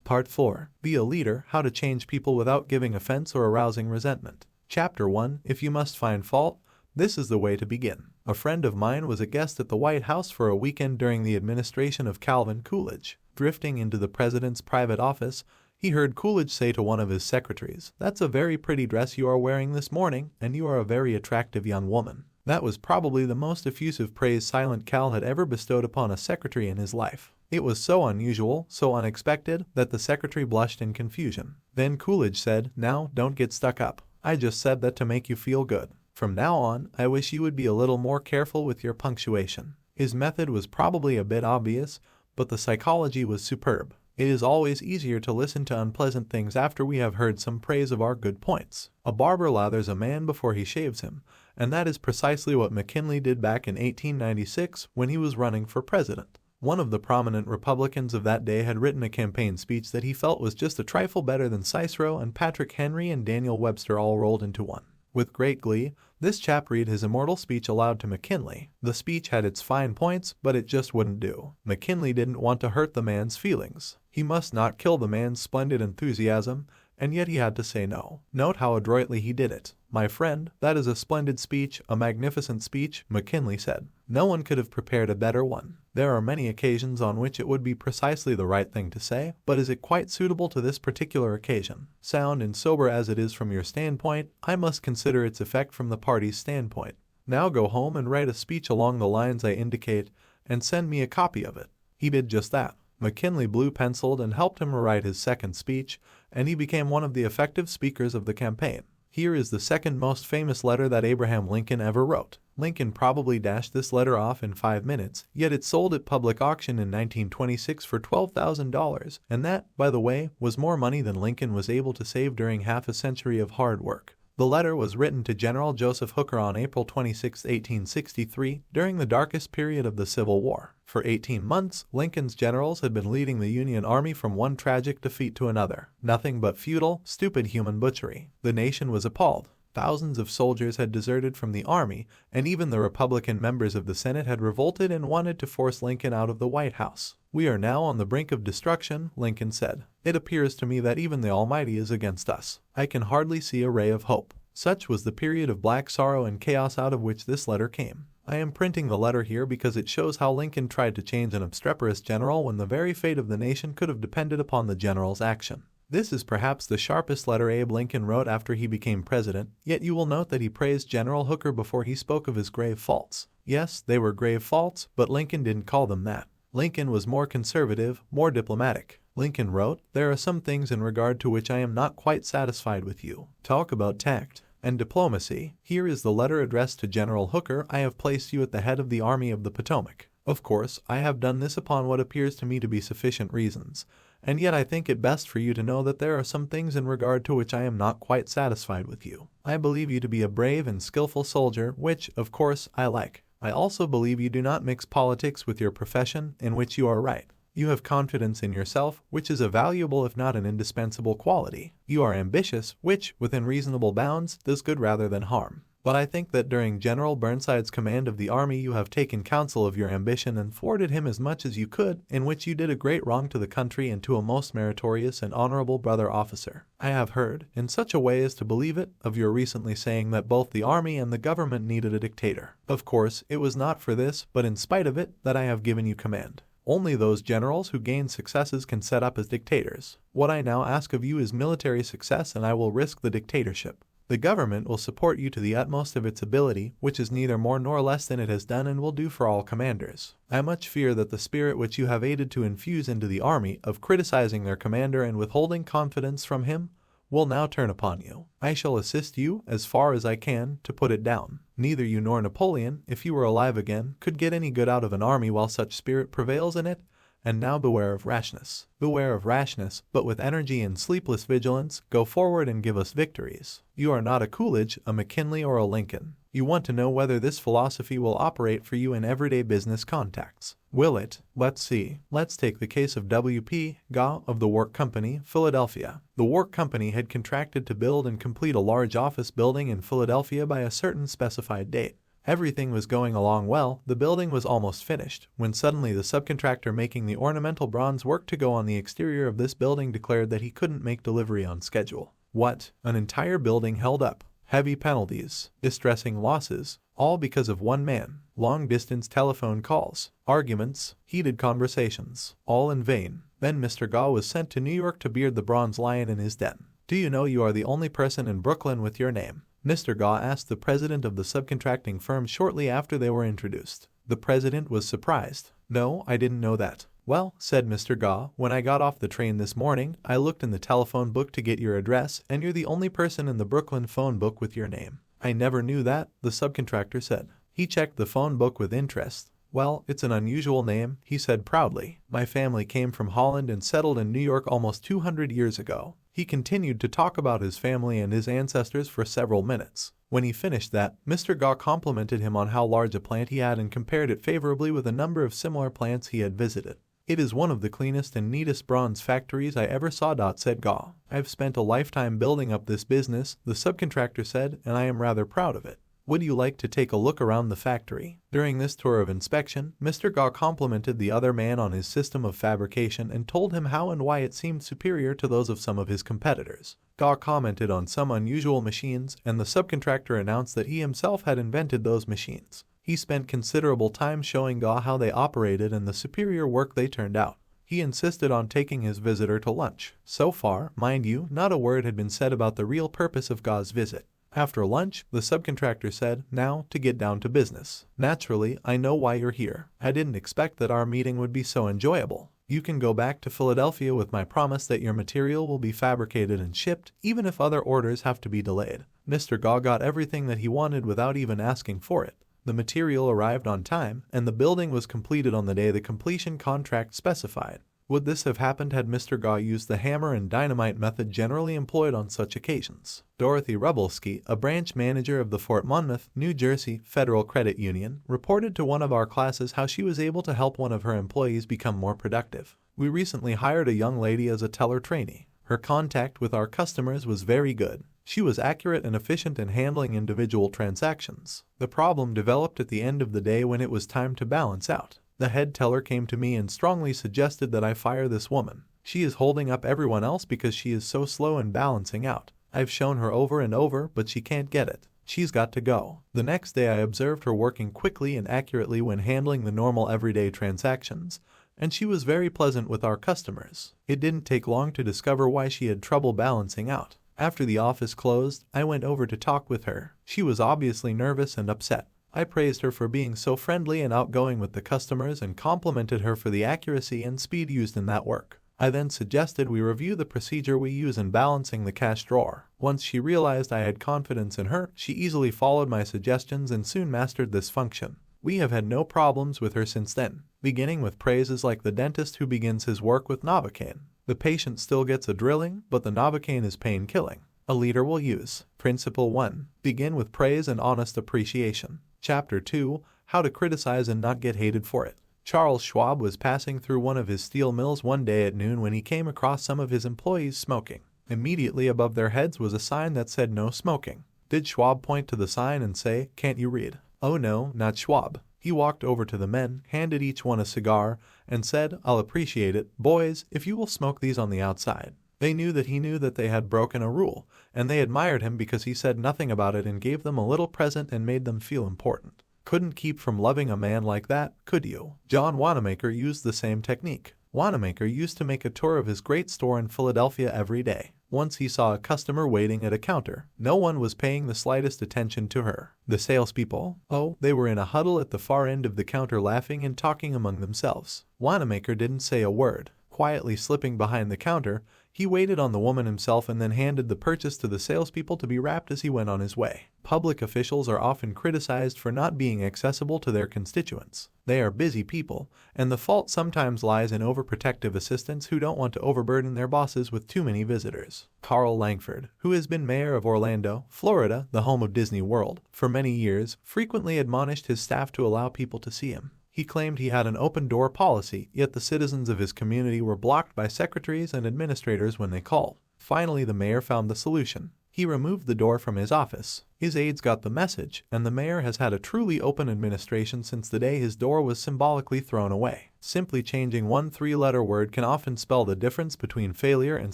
Part 4. Be a Leader, How to Change People Without Giving Offense or Arousing Resentment. Chapter 1. If you must find fault, this is the way to begin. A friend of mine was a guest at the White House for a weekend during the administration of Calvin Coolidge. Drifting into the president's private office, he heard Coolidge say to one of his secretaries, "That's a very pretty dress you are wearing this morning, and you are a very attractive young woman." That was probably the most effusive praise Silent Cal had ever bestowed upon a secretary in his life. It was so unusual, so unexpected, that the secretary blushed in confusion. Then Coolidge said, "Now, don't get stuck up. I just said that to make you feel good. From now on, I wish you would be a little more careful with your punctuation." His method was probably a bit obvious, but the psychology was superb. It is always easier to listen to unpleasant things after we have heard some praise of our good points. A barber lathers a man before he shaves him, and that is precisely what McKinley did back in 1896 when he was running for president. One of the prominent Republicans of that day had written a campaign speech that he felt was just a trifle better than Cicero and Patrick Henry and Daniel Webster all rolled into one. With great glee, this chap read his immortal speech aloud to McKinley. The speech had its fine points, but it just wouldn't do. McKinley didn't want to hurt the man's feelings. He must not kill the man's splendid enthusiasm, and yet he had to say no. Note how adroitly he did it. "My friend, that is a splendid speech, a magnificent speech," McKinley said. "No one could have prepared a better one. There are many occasions on which it would be precisely the right thing to say, but is it quite suitable to this particular occasion? Sound and sober as it is from your standpoint, I must consider its effect from the party's standpoint. Now go home and write a speech along the lines I indicate, and send me a copy of it." He did just that. McKinley blue-penciled and helped him write his second speech, and he became one of the effective speakers of the campaign. Here is the second most famous letter that Abraham Lincoln ever wrote. Lincoln probably dashed this letter off in 5 minutes, yet it sold at public auction in 1926 for $12,000, and that, by the way, was more money than Lincoln was able to save during half a century of hard work. The letter was written to General Joseph Hooker on April 26, 1863, during the darkest period of the Civil War. For 18 months, Lincoln's generals had been leading the Union Army from one tragic defeat to another. Nothing but futile, stupid human butchery. The nation was appalled. Thousands of soldiers had deserted from the army, and even the Republican members of the Senate had revolted and wanted to force Lincoln out of the White House. "We are now on the brink of destruction," Lincoln said. "It appears to me that even the Almighty is against us. I can hardly see a ray of hope." Such was the period of black sorrow and chaos out of which this letter came. I am printing the letter here because it shows how Lincoln tried to change an obstreperous general when the very fate of the nation could have depended upon the general's action. This is perhaps the sharpest letter Abe Lincoln wrote after he became president, yet you will note that he praised General Hooker before he spoke of his grave faults. Yes, they were grave faults, but Lincoln didn't call them that. Lincoln was more conservative, more diplomatic. Lincoln wrote, "There are some things in regard to which I am not quite satisfied with you." Talk about tact and diplomacy. Here is the letter addressed to General Hooker. "I have placed you at the head of the Army of the Potomac. Of course, I have done this upon what appears to me to be sufficient reasons, and yet I think it best for you to know that there are some things in regard to which I am not quite satisfied with you. I believe you to be a brave and skillful soldier, which, of course, I like. I also believe you do not mix politics with your profession, in which you are right. You have confidence in yourself, which is a valuable if not an indispensable quality. You are ambitious, which, within reasonable bounds, does good rather than harm. But I think that during General Burnside's command of the army you have taken counsel of your ambition and thwarted him as much as you could, in which you did a great wrong to the country and to a most meritorious and honorable brother officer. I have heard, in such a way as to believe it, of your recently saying that both the army and the government needed a dictator. Of course, it was not for this, but in spite of it, that I have given you command. Only those generals who gain successes can set up as dictators. What I now ask of you is military success, and I will risk the dictatorship. The government will support you to the utmost of its ability, which is neither more nor less than it has done and will do for all commanders. I much fear that the spirit which you have aided to infuse into the army, of criticizing their commander and withholding confidence from him, will now turn upon you. I shall assist you, as far as I can, to put it down. Neither you nor Napoleon, if you were alive again, could get any good out of an army while such spirit prevails in it. And now beware of rashness. Beware of rashness, but with energy and sleepless vigilance, go forward and give us victories. You are not a Coolidge, a McKinley, or a Lincoln. You want to know whether this philosophy will operate for you in everyday business contacts. Will it? Let's see. Let's take the case of W.P. Gaw of the Work Company, Philadelphia. The Work Company had contracted to build and complete a large office building in Philadelphia by a certain specified date. Everything was going along well, the building was almost finished, when suddenly the subcontractor making the ornamental bronze work to go on the exterior of this building declared that he couldn't make delivery on schedule. What? An entire building held up. Heavy penalties, distressing losses, all because of one man. Long-distance telephone calls, arguments, heated conversations, all in vain. Then Mr. Gaw was sent to New York to beard the bronze lion in his den. Do you know you are the only person in Brooklyn with your name? Mr. Gaw asked the president of the subcontracting firm shortly after they were introduced. The president was surprised. No, I didn't know that. Well, said Mr. Gaw, when I got off the train this morning, I looked in the telephone book to get your address, and you're the only person in the Brooklyn phone book with your name. I never knew that, the subcontractor said. He checked the phone book with interest. Well, it's an unusual name, he said proudly. My family came from Holland and settled in New York almost 200 years ago. He continued to talk about his family and his ancestors for several minutes. When he finished that, Mr. Gaw complimented him on how large a plant he had and compared it favorably with a number of similar plants he had visited. It is one of the cleanest and neatest bronze factories I ever saw, said Gaw. I've spent a lifetime building up this business, the subcontractor said, and I am rather proud of it. Would you like to take a look around the factory? During this tour of inspection, Mr. Gaw complimented the other man on his system of fabrication and told him how and why it seemed superior to those of some of his competitors. Gaw commented on some unusual machines, and the subcontractor announced that he himself had invented those machines. He spent considerable time showing Gaw how they operated and the superior work they turned out. He insisted on taking his visitor to lunch. So far, mind you, not a word had been said about the real purpose of Gaw's visit. After lunch, the subcontractor said, now to get down to business. Naturally, I know why you're here. I didn't expect that our meeting would be so enjoyable. You can go back to Philadelphia with my promise that your material will be fabricated and shipped, even if other orders have to be delayed. Mr. Gaw got everything that he wanted without even asking for it. The material arrived on time, and the building was completed on the day the completion contract specified. Would this have happened had Mr. Gaw used the hammer and dynamite method generally employed on such occasions? Dorothy Rubelski, a branch manager of the Fort Monmouth, New Jersey Federal Credit Union, reported to one of our classes how she was able to help one of her employees become more productive. We recently hired a young lady as a teller trainee. Her contact with our customers was very good. She was accurate and efficient in handling individual transactions. The problem developed at the end of the day when it was time to balance out. The head teller came to me and strongly suggested that I fire this woman. She is holding up everyone else because she is so slow in balancing out. I've shown her over and over, but she can't get it. She's got to go. The next day I observed her working quickly and accurately when handling the normal everyday transactions, and she was very pleasant with our customers. It didn't take long to discover why she had trouble balancing out. After the office closed, I went over to talk with her. She was obviously nervous and upset. I praised her for being so friendly and outgoing with the customers and complimented her for the accuracy and speed used in that work. I then suggested we review the procedure we use in balancing the cash drawer. Once she realized I had confidence in her, she easily followed my suggestions and soon mastered this function. We have had no problems with her since then, beginning with praises like the dentist who begins his work with Novocaine. The patient still gets a drilling, but the Novocaine is pain-killing. A leader will use. Principle 1. Begin with praise and honest appreciation. Chapter 2. How to criticize and not get hated for it. Charles Schwab was passing through one of his steel mills one day at noon when he came across some of his employees smoking. Immediately above their heads was a sign that said no smoking. Did Schwab point to the sign and say, "Can't you read?" Oh no, not Schwab. He walked over to the men, handed each one a cigar, and said, "I'll appreciate it, boys, if you will smoke these on the outside." They knew that he knew that they had broken a rule, and they admired him because he said nothing about it and gave them a little present and made them feel important. Couldn't keep from loving a man like that, could you? John Wanamaker used the same technique. Wanamaker used to make a tour of his great store in Philadelphia every day. Once he saw a customer waiting at a counter. No one was paying the slightest attention to her. The salespeople, they were in a huddle at the far end of the counter laughing and talking among themselves. Wanamaker didn't say a word. Quietly slipping behind the counter, he waited on the woman himself and then handed the purchase to the salespeople to be wrapped as he went on his way. Public officials are often criticized for not being accessible to their constituents. They are busy people, and the fault sometimes lies in overprotective assistants who don't want to overburden their bosses with too many visitors. Carl Langford, who has been mayor of Orlando, Florida, the home of Disney World, for many years, frequently admonished his staff to allow people to see him. He claimed he had an open-door policy, yet the citizens of his community were blocked by secretaries and administrators when they called. Finally, the mayor found the solution. He removed the door from his office. His aides got the message, and the mayor has had a truly open administration since the day his door was symbolically thrown away. Simply changing one three-letter word can often spell the difference between failure and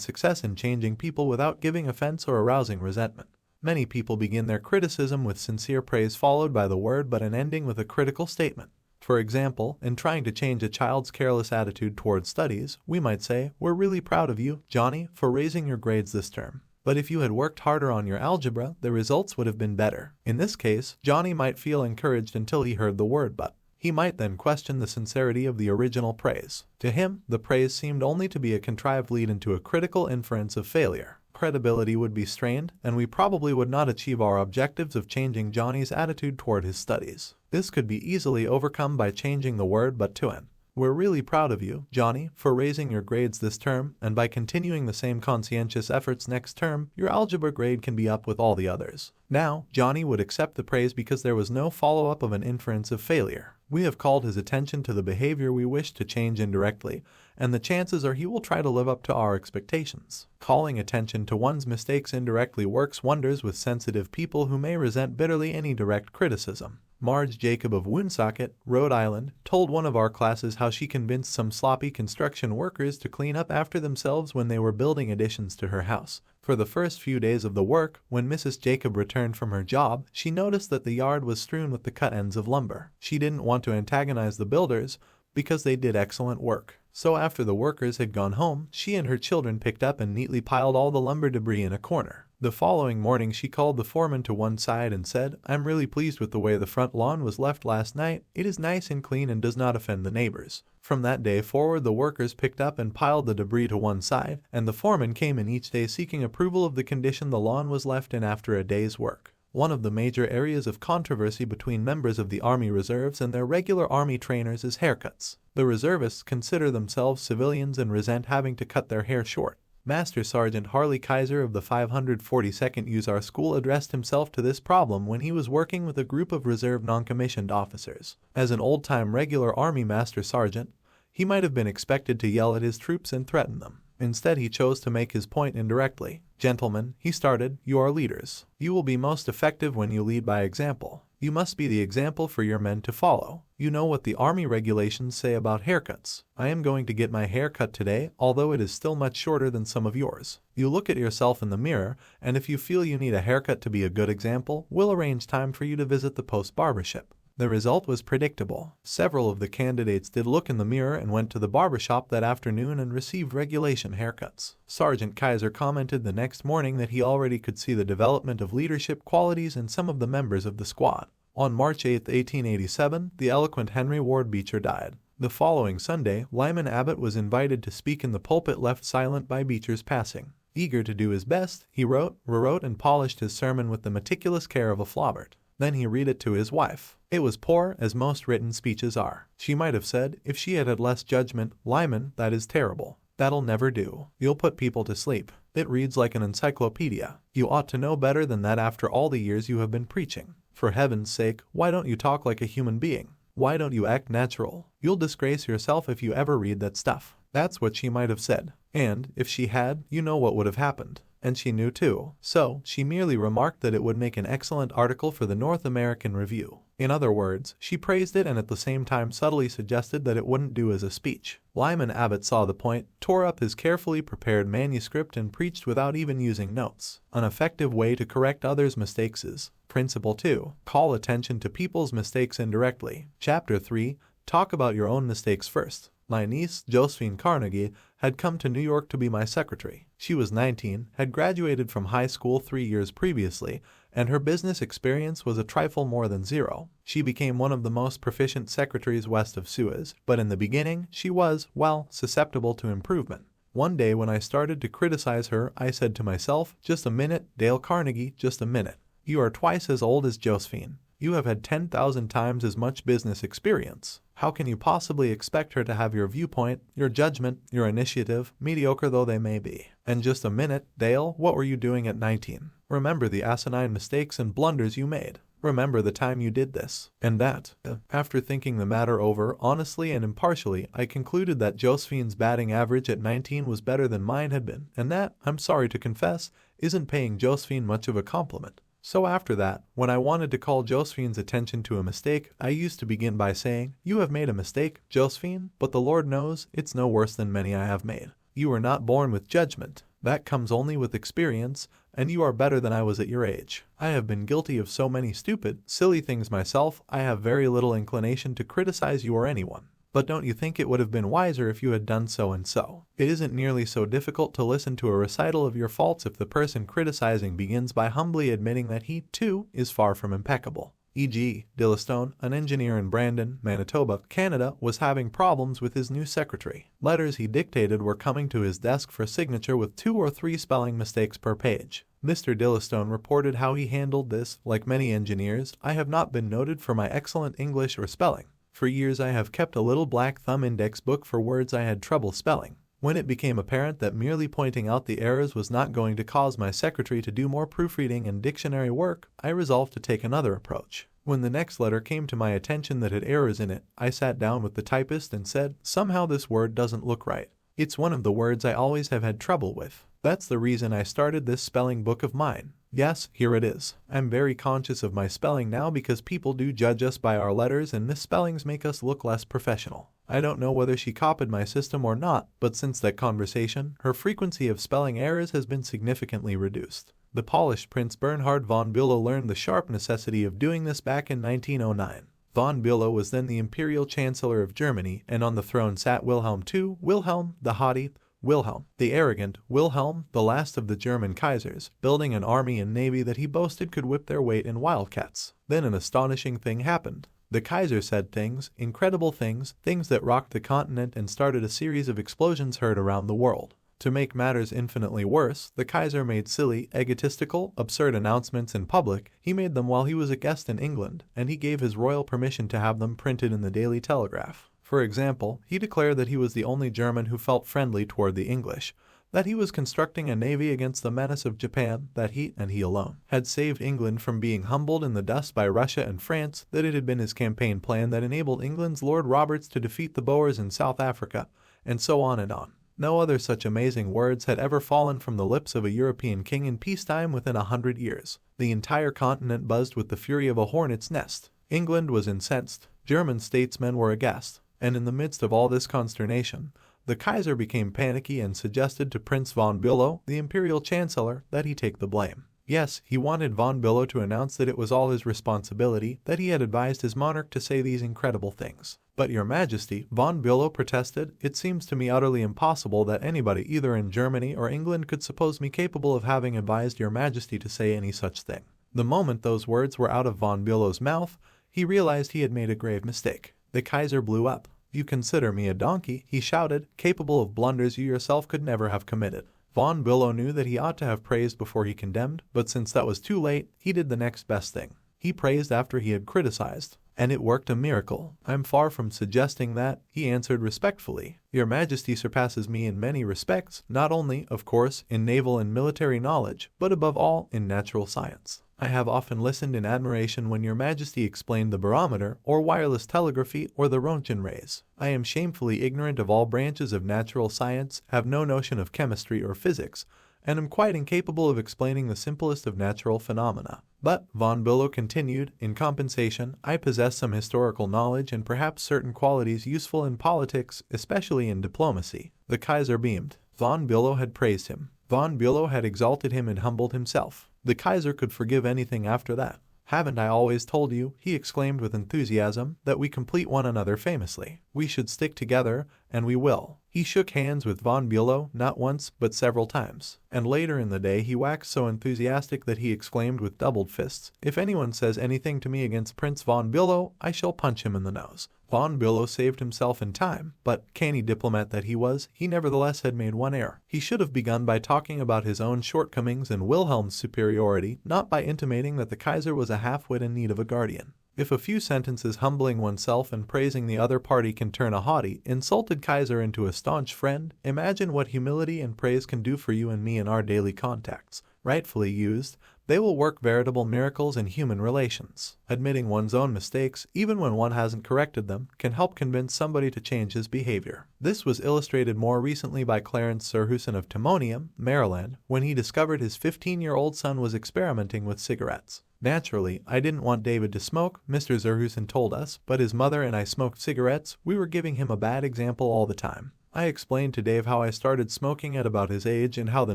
success in changing people without giving offense or arousing resentment. Many people begin their criticism with sincere praise followed by the word but an ending with a critical statement. For example, in trying to change a child's careless attitude towards studies, we might say, "We're really proud of you, Johnny, for raising your grades this term. But if you had worked harder on your algebra, the results would have been better." In this case, Johnny might feel encouraged until he heard the word but. He might then question the sincerity of the original praise. To him, the praise seemed only to be a contrived lead into a critical inference of failure. Credibility would be strained, and we probably would not achieve our objectives of changing Johnny's attitude toward his studies. This could be easily overcome by changing the word but to an. "We're really proud of you, Johnny, for raising your grades this term, and by continuing the same conscientious efforts next term, your algebra grade can be up with all the others." Now, Johnny would accept the praise because there was no follow-up of an inference of failure. We have called his attention to the behavior we wish to change indirectly, and the chances are he will try to live up to our expectations. Calling attention to one's mistakes indirectly works wonders with sensitive people who may resent bitterly any direct criticism. Marge Jacob of Woonsocket, Rhode Island, told one of our classes how she convinced some sloppy construction workers to clean up after themselves when they were building additions to her house. For the first few days of the work, when Mrs. Jacob returned from her job, she noticed that the yard was strewn with the cut ends of lumber. She didn't want to antagonize the builders because they did excellent work. So after the workers had gone home, she and her children picked up and neatly piled all the lumber debris in a corner. The following morning she called the foreman to one side and said, "I'm really pleased with the way the front lawn was left last night. It is nice and clean and does not offend the neighbors." From that day forward the workers picked up and piled the debris to one side, and the foreman came in each day seeking approval of the condition the lawn was left in after a day's work. One of the major areas of controversy between members of the Army Reserves and their regular Army trainers is haircuts. The reservists consider themselves civilians and resent having to cut their hair short. Master Sergeant Harley Kaiser of the 542nd Hussar School addressed himself to this problem when he was working with a group of reserve non-commissioned officers. As an old-time regular Army Master Sergeant, he might have been expected to yell at his troops and threaten them. Instead, he chose to make his point indirectly. "Gentlemen," he started, "you are leaders. You will be most effective when you lead by example. You must be the example for your men to follow. You know what the Army regulations say about haircuts. I am going to get my hair cut today, although it is still much shorter than some of yours. You look at yourself in the mirror, and if you feel you need a haircut to be a good example, we'll arrange time for you to visit the post barbershop." The result was predictable. Several of the candidates did look in the mirror and went to the barbershop that afternoon and received regulation haircuts. Sergeant Kaiser commented the next morning that he already could see the development of leadership qualities in some of the members of the squad. On March 8, 1887, the eloquent Henry Ward Beecher died. The following Sunday, Lyman Abbott was invited to speak in the pulpit left silent by Beecher's passing. Eager to do his best, he wrote, rewrote, and polished his sermon with the meticulous care of a Flaubert. Then he read it to his wife. It was poor, as most written speeches are. She might have said, if she had had less judgment, "Lyman, that is terrible. That'll never do. You'll put people to sleep. It reads like an encyclopedia. You ought to know better than that after all the years you have been preaching. For heaven's sake, why don't you talk like a human being? Why don't you act natural? You'll disgrace yourself if you ever read that stuff." That's what she might have said. And, if she had, you know what would have happened. And she knew too. So, she merely remarked that it would make an excellent article for the North American Review. In other words, she praised it and at the same time subtly suggested that it wouldn't do as a speech. Lyman Abbott saw the point, tore up his carefully prepared manuscript and preached without even using notes. An effective way to correct others' mistakes is Principle 2. Call attention to people's mistakes indirectly. Chapter 3. Talk about your own mistakes first. My niece, Josephine Carnegie, had come to New York to be my secretary. She was 19, had graduated from high school 3 years previously, and her business experience was a trifle more than zero. She became one of the most proficient secretaries west of Suez, but in the beginning, she was, well, susceptible to improvement. One day when I started to criticize her, I said to myself, "Just a minute, Dale Carnegie, just a minute. You are twice as old as Josephine. You have had 10,000 times as much business experience. How can you possibly expect her to have your viewpoint, your judgment, your initiative, mediocre though they may be? And just a minute, Dale, what were you doing at 19? Remember the asinine mistakes and blunders you made. Remember the time you did this and that. After thinking the matter over honestly and impartially, I concluded that Josephine's batting average at 19 was better than mine had been, and that, I'm sorry to confess, isn't paying Josephine much of a compliment. So after that, when I wanted to call Josephine's attention to a mistake, I used to begin by saying, "You have made a mistake, Josephine, but the Lord knows it's no worse than many I have made. You were not born with judgment. That comes only with experience, and you are better than I was at your age. I have been guilty of so many stupid, silly things myself, I have very little inclination to criticize you or anyone. But don't you think it would have been wiser if you had done so and so? It isn't nearly so difficult to listen to a recital of your faults if the person criticizing begins by humbly admitting that he, too, is far from impeccable. E.g., Dillistone, an engineer in Brandon, Manitoba, Canada, was having problems with his new secretary. Letters he dictated were coming to his desk for signature with 2 or 3 spelling mistakes per page. Mr. Dillistone reported how he handled this. Like many engineers, I have not been noted for my excellent English or spelling. For years I have kept a little black thumb index book for words I had trouble spelling. When it became apparent that merely pointing out the errors was not going to cause my secretary to do more proofreading and dictionary work, I resolved to take another approach. When the next letter came to my attention that had errors in it, I sat down with the typist and said, "Somehow this word doesn't look right. It's one of the words I always have had trouble with. That's the reason I started this spelling book of mine. Yes, here it is. I'm very conscious of my spelling now because people do judge us by our letters and misspellings make us look less professional. I don't know whether she copied my system or not, but since that conversation, her frequency of spelling errors has been significantly reduced." The polished Prince Bernhard von Bülow learned the sharp necessity of doing this back in 1909. Von Bülow was then the Imperial Chancellor of Germany, and on the throne sat Wilhelm II, Wilhelm, the haughty, Wilhelm, the arrogant, Wilhelm, the last of the German Kaisers, building an army and navy that he boasted could whip their weight in wildcats. Then an astonishing thing happened. The Kaiser said things, incredible things, things that rocked the continent and started a series of explosions heard around the world. To make matters infinitely worse, the Kaiser made silly, egotistical, absurd announcements in public. He made them while he was a guest in England, and he gave his royal permission to have them printed in the Daily Telegraph. For example, he declared that he was the only German who felt friendly toward the English, that he was constructing a navy against the menace of Japan, that he, and he alone, had saved England from being humbled in the dust by Russia and France, that it had been his campaign plan that enabled England's Lord Roberts to defeat the Boers in South Africa, and so on and on. No other such amazing words had ever fallen from the lips of a European king in peacetime within 100 years. The entire continent buzzed with the fury of a hornet's nest. England was incensed. German statesmen were aghast. And in the midst of all this consternation, the Kaiser became panicky and suggested to Prince von Bülow, the Imperial Chancellor, that he take the blame. Yes, he wanted von Bülow to announce that it was all his responsibility, that he had advised his monarch to say these incredible things. "But, Your Majesty," von Bülow protested, "it seems to me utterly impossible that anybody either in Germany or England could suppose me capable of having advised Your Majesty to say any such thing." The moment those words were out of von Bülow's mouth, he realized he had made a grave mistake. The Kaiser blew up. "You consider me a donkey," he shouted, "capable of blunders you yourself could never have committed." Von Bülow knew that he ought to have praised before he condemned, but since that was too late, he did the next best thing. He praised after he had criticized, and it worked a miracle. "I'm far from suggesting that," he answered respectfully. "Your Majesty surpasses me in many respects, not only, of course, in naval and military knowledge, but above all in natural science. I have often listened in admiration when Your Majesty explained the barometer, or wireless telegraphy, or the Roentgen rays. I am shamefully ignorant of all branches of natural science, have no notion of chemistry or physics, and am quite incapable of explaining the simplest of natural phenomena. But," von Bülow continued, "in compensation, I possess some historical knowledge and perhaps certain qualities useful in politics, especially in diplomacy." The Kaiser beamed. Von Bülow had praised him. Von Bülow had exalted him and humbled himself. The Kaiser could forgive anything after that. "Haven't I always told you," he exclaimed with enthusiasm, "that we complete one another famously? We should stick together, and we will." He shook hands with von Bülow not once but several times, and later in the day he waxed so enthusiastic that he exclaimed with doubled fists, "If anyone says anything to me against Prince von Bülow, I shall punch him in the nose." Von Bülow saved himself in time, but, canny diplomat that he was, he nevertheless had made one error. He should have begun by talking about his own shortcomings and Wilhelm's superiority, not by intimating that the Kaiser was a half-wit in need of a guardian. If a few sentences humbling oneself and praising the other party can turn a haughty, insulted Kaiser into a staunch friend, imagine what humility and praise can do for you and me in our daily contacts. Rightfully used, they will work veritable miracles in human relations. Admitting one's own mistakes, even when one hasn't corrected them, can help convince somebody to change his behavior. This was illustrated more recently by Clarence Sirhusen of Timonium, Maryland, when he discovered his 15-year-old son was experimenting with cigarettes. "Naturally, I didn't want David to smoke," Mr. Sirhusen told us, "but his mother and I smoked cigarettes. We were giving him a bad example all the time. I explained to Dave how I started smoking at about his age and how the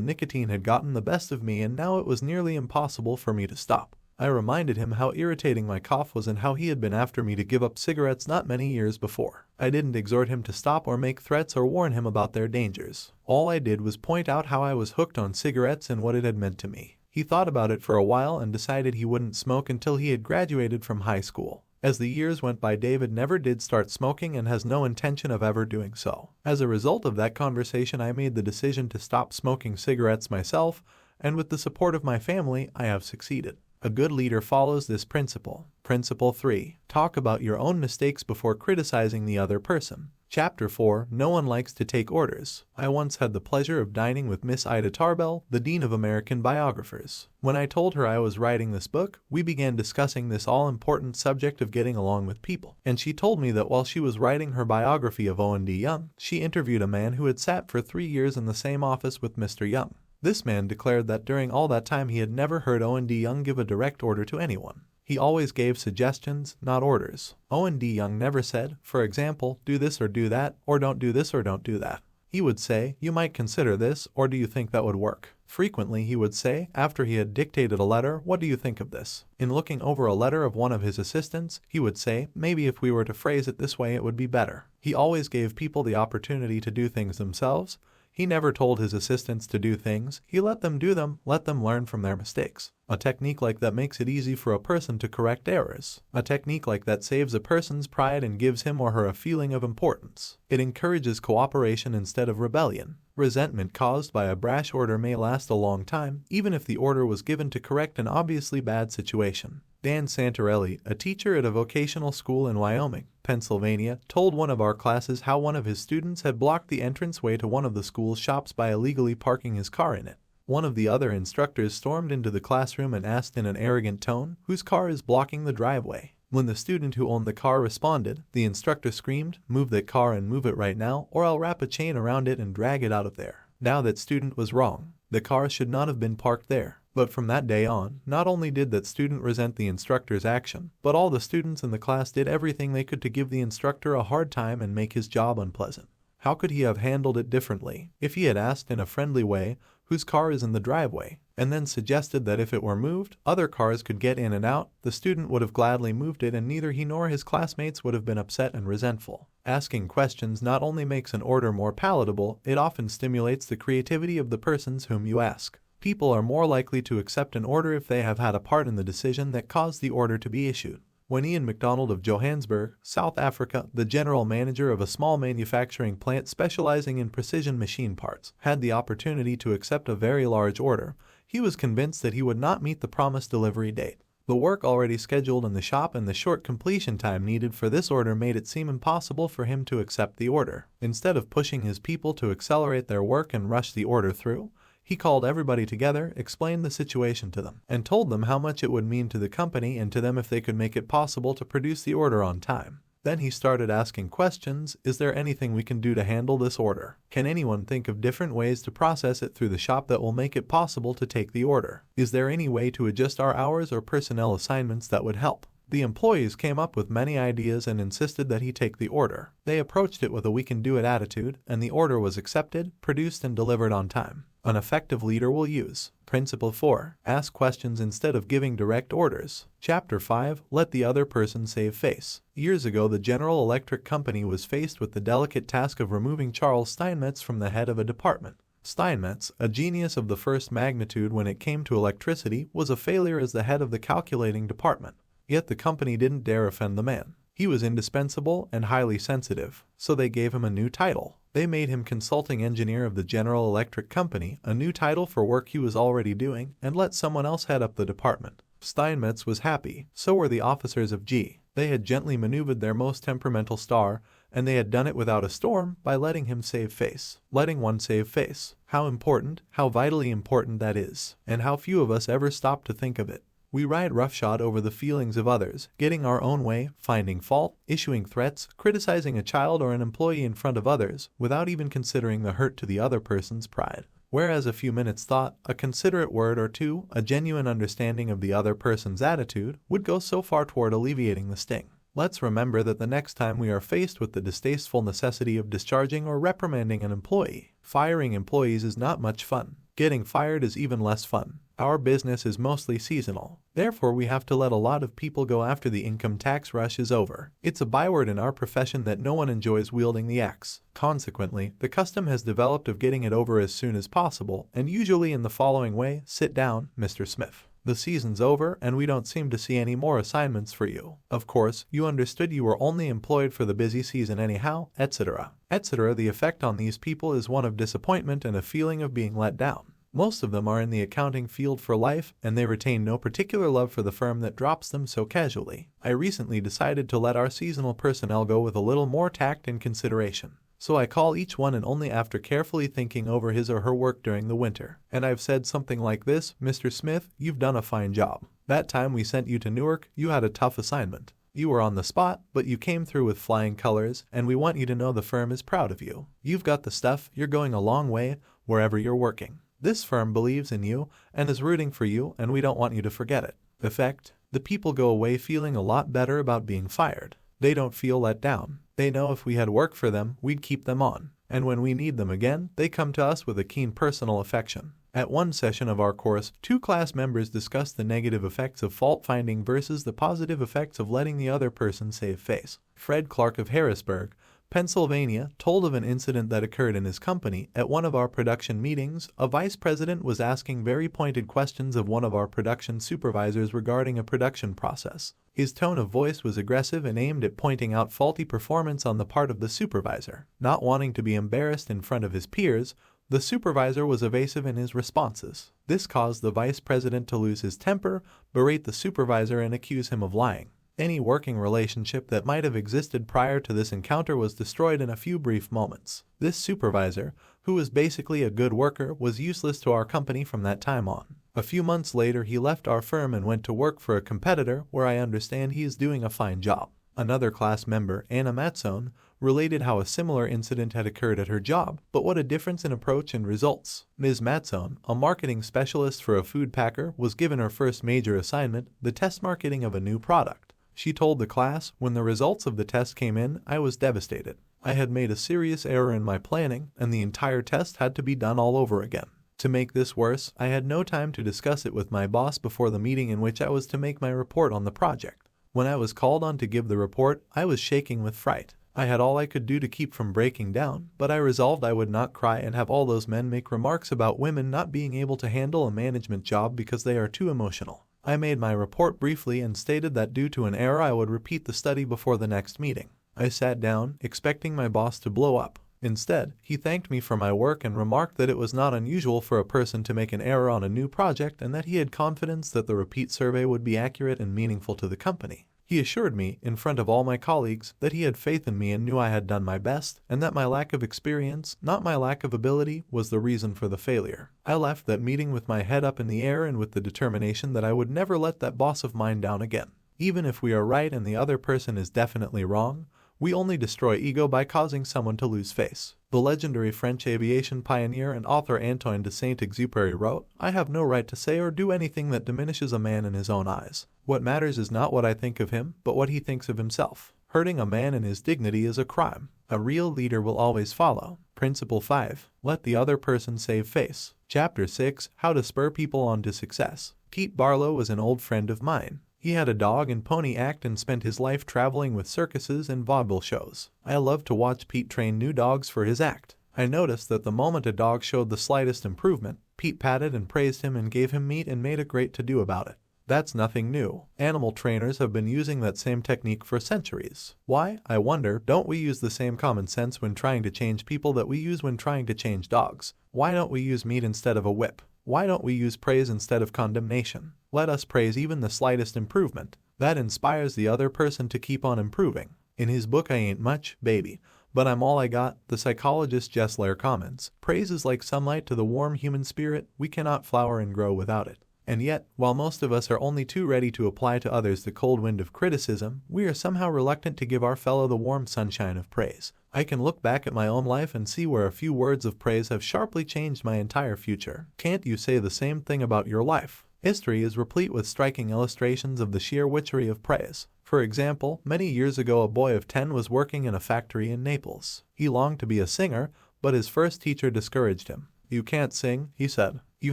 nicotine had gotten the best of me and now it was nearly impossible for me to stop. I reminded him how irritating my cough was and how he had been after me to give up cigarettes not many years before. I didn't exhort him to stop or make threats or warn him about their dangers. All I did was point out how I was hooked on cigarettes and what it had meant to me. He thought about it for a while and decided he wouldn't smoke until he had graduated from high school. As the years went by, David never did start smoking and has no intention of ever doing so. As a result of that conversation, I made the decision to stop smoking cigarettes myself, and with the support of my family, I have succeeded. A good leader follows this principle. Principle 3. Talk about your own mistakes before criticizing the other person. Chapter 4. No one likes to take orders. I once had the pleasure of dining with Miss Ida Tarbell, the Dean of American Biographers. When I told her I was writing this book, we began discussing this all-important subject of getting along with people. And she told me that while she was writing her biography of Owen D. Young, she interviewed a man who had sat for 3 years in the same office with Mr. Young. This man declared that during all that time he had never heard Owen D. Young give a direct order to anyone. He always gave suggestions, not orders. Owen D. Young never said, for example, do this or do that, or don't do this or don't do that. He would say, you might consider this, or do you think that would work? Frequently he would say, after he had dictated a letter, what do you think of this? In looking over a letter of one of his assistants, he would say, maybe if we were to phrase it this way it would be better. He always gave people the opportunity to do things themselves. He never told his assistants to do things, he let them do them, let them learn from their mistakes. A technique like that makes it easy for a person to correct errors. A technique like that saves a person's pride and gives him or her a feeling of importance. It encourages cooperation instead of rebellion. Resentment caused by a brash order may last a long time, even if the order was given to correct an obviously bad situation. Dan Santarelli, a teacher at a vocational school in Wyoming, Pennsylvania, told one of our classes how one of his students had blocked the entranceway to one of the school's shops by illegally parking his car in it. One of the other instructors stormed into the classroom and asked in an arrogant tone, "Whose car is blocking the driveway?" When the student who owned the car responded, the instructor screamed, "Move that car and move it right now, or I'll wrap a chain around it and drag it out of there." Now that student was wrong. The car should not have been parked there. But from that day on, not only did that student resent the instructor's action, but all the students in the class did everything they could to give the instructor a hard time and make his job unpleasant. How could he have handled it differently? If he had asked in a friendly way, "Whose car is in the driveway?" and then suggested that if it were moved, other cars could get in and out, the student would have gladly moved it and neither he nor his classmates would have been upset and resentful. Asking questions not only makes an order more palatable, it often stimulates the creativity of the persons whom you ask. People are more likely to accept an order if they have had a part in the decision that caused the order to be issued. When Ian MacDonald of Johannesburg, South Africa, the general manager of a small manufacturing plant specializing in precision machine parts, had the opportunity to accept a very large order, he was convinced that he would not meet the promised delivery date. The work already scheduled in the shop and the short completion time needed for this order made it seem impossible for him to accept the order. Instead of pushing his people to accelerate their work and rush the order through, he called everybody together, explained the situation to them, and told them how much it would mean to the company and to them if they could make it possible to produce the order on time. Then he started asking questions. Is there anything we can do to handle this order? Can anyone think of different ways to process it through the shop that will make it possible to take the order? Is there any way to adjust our hours or personnel assignments that would help? The employees came up with many ideas and insisted that he take the order. They approached it with a "we can do it" attitude, and the order was accepted, produced, and delivered on time. An effective leader will use. Principle 4. Ask questions instead of giving direct orders. Chapter 5. Let the other person save face. Years ago, the General Electric Company was faced with the delicate task of removing Charles Steinmetz from the head of a department. Steinmetz, a genius of the first magnitude when it came to electricity, was a failure as the head of the calculating department. Yet the company didn't dare offend the man. He was indispensable and highly sensitive, so they gave him a new title. They made him consulting engineer of the General Electric Company, a new title for work he was already doing, and let someone else head up the department. Steinmetz was happy, so were the officers of G. They had gently maneuvered their most temperamental star, and they had done it without a storm by letting him save face. Letting one save face. How important, how vitally important that is, and how few of us ever stop to think of it. We ride roughshod over the feelings of others, getting our own way, finding fault, issuing threats, criticizing a child or an employee in front of others, without even considering the hurt to the other person's pride. Whereas a few minutes' thought, a considerate word or two, a genuine understanding of the other person's attitude, would go so far toward alleviating the sting. Let's remember that the next time we are faced with the distasteful necessity of discharging or reprimanding an employee, firing employees is not much fun. Getting fired is even less fun. Our business is mostly seasonal. Therefore, we have to let a lot of people go after the income tax rush is over. It's a byword in our profession that no one enjoys wielding the axe. Consequently, the custom has developed of getting it over as soon as possible, and usually in the following way: sit down, Mr. Smith. The season's over, and we don't seem to see any more assignments for you. Of course, you understood you were only employed for the busy season anyhow, etc. etc. The effect on these people is one of disappointment and a feeling of being let down. Most of them are in the accounting field for life, and they retain no particular love for the firm that drops them so casually. I recently decided to let our seasonal personnel go with a little more tact and consideration. So I call each one and only after carefully thinking over his or her work during the winter. And I've said something like this: Mr. Smith, you've done a fine job. That time we sent you to Newark, you had a tough assignment. You were on the spot, but you came through with flying colors, and we want you to know the firm is proud of you. You've got the stuff, you're going a long way, wherever you're working. This firm believes in you and is rooting for you, and we don't want you to forget it. Effect: the people go away feeling a lot better about being fired. They don't feel let down. They know if we had work for them, we'd keep them on. And when we need them again, they come to us with a keen personal affection. At one session of our course, 2 class members discussed the negative effects of fault-finding versus the positive effects of letting the other person save face. Fred Clark of Harrisburg, Pennsylvania, told of an incident that occurred in his company. At one of our production meetings, a vice president was asking very pointed questions of one of our production supervisors regarding a production process. His tone of voice was aggressive and aimed at pointing out faulty performance on the part of the supervisor. Not wanting to be embarrassed in front of his peers, the supervisor was evasive in his responses. This caused the vice president to lose his temper, berate the supervisor, and accuse him of lying. Any working relationship that might have existed prior to this encounter was destroyed in a few brief moments. This supervisor, who was basically a good worker, was useless to our company from that time on. A few months later, he left our firm and went to work for a competitor where I understand he is doing a fine job. Another class member, Anna Matzone, related how a similar incident had occurred at her job, but what a difference in approach and results. Ms. Matzone, a marketing specialist for a food packer, was given her first major assignment, the test marketing of a new product. She told the class, "When the results of the test came in, I was devastated. I had made a serious error in my planning, and the entire test had to be done all over again. To make this worse, I had no time to discuss it with my boss before the meeting in which I was to make my report on the project. When I was called on to give the report, I was shaking with fright. I had all I could do to keep from breaking down, but I resolved I would not cry and have all those men make remarks about women not being able to handle a management job because they are too emotional. I made my report briefly and stated that due to an error I would repeat the study before the next meeting. I sat down, expecting my boss to blow up. Instead, he thanked me for my work and remarked that it was not unusual for a person to make an error on a new project and that he had confidence that the repeat survey would be accurate and meaningful to the company. He assured me, in front of all my colleagues, that he had faith in me and knew I had done my best, and that my lack of experience, not my lack of ability, was the reason for the failure. I left that meeting with my head up in the air and with the determination that I would never let that boss of mine down again. Even if we are right and the other person is definitely wrong, we only destroy ego by causing someone to lose face. The legendary French aviation pioneer and author Antoine de Saint-Exupéry wrote, "I have no right to say or do anything that diminishes a man in his own eyes. What matters is not what I think of him, but what he thinks of himself. Hurting a man in his dignity is a crime. A real leader will always follow." Principle 5. Let the other person save face. Chapter 6. How to spur people on to success. Pete Barlow was an old friend of mine. He had a dog and pony act and spent his life traveling with circuses and vaudeville shows. I loved to watch Pete train new dogs for his act. I noticed that the moment a dog showed the slightest improvement, Pete patted and praised him and gave him meat and made a great to-do about it. That's nothing new. Animal trainers have been using that same technique for centuries. Why, I wonder, don't we use the same common sense when trying to change people that we use when trying to change dogs? Why don't we use meat instead of a whip? Why don't we use praise instead of condemnation? Let us praise even the slightest improvement. That inspires the other person to keep on improving. In his book I Ain't Much, Baby, But I'm All I Got, the psychologist Jess Lair comments, "Praise is like sunlight to the warm human spirit. We cannot flower and grow without it." And yet, while most of us are only too ready to apply to others the cold wind of criticism, we are somehow reluctant to give our fellow the warm sunshine of praise. I can look back at my own life and see where a few words of praise have sharply changed my entire future. Can't you say the same thing about your life? History is replete with striking illustrations of the sheer witchery of praise. For example, many years ago a boy of 10 was working in a factory in Naples. He longed to be a singer, but his first teacher discouraged him. "You can't sing," he said. "You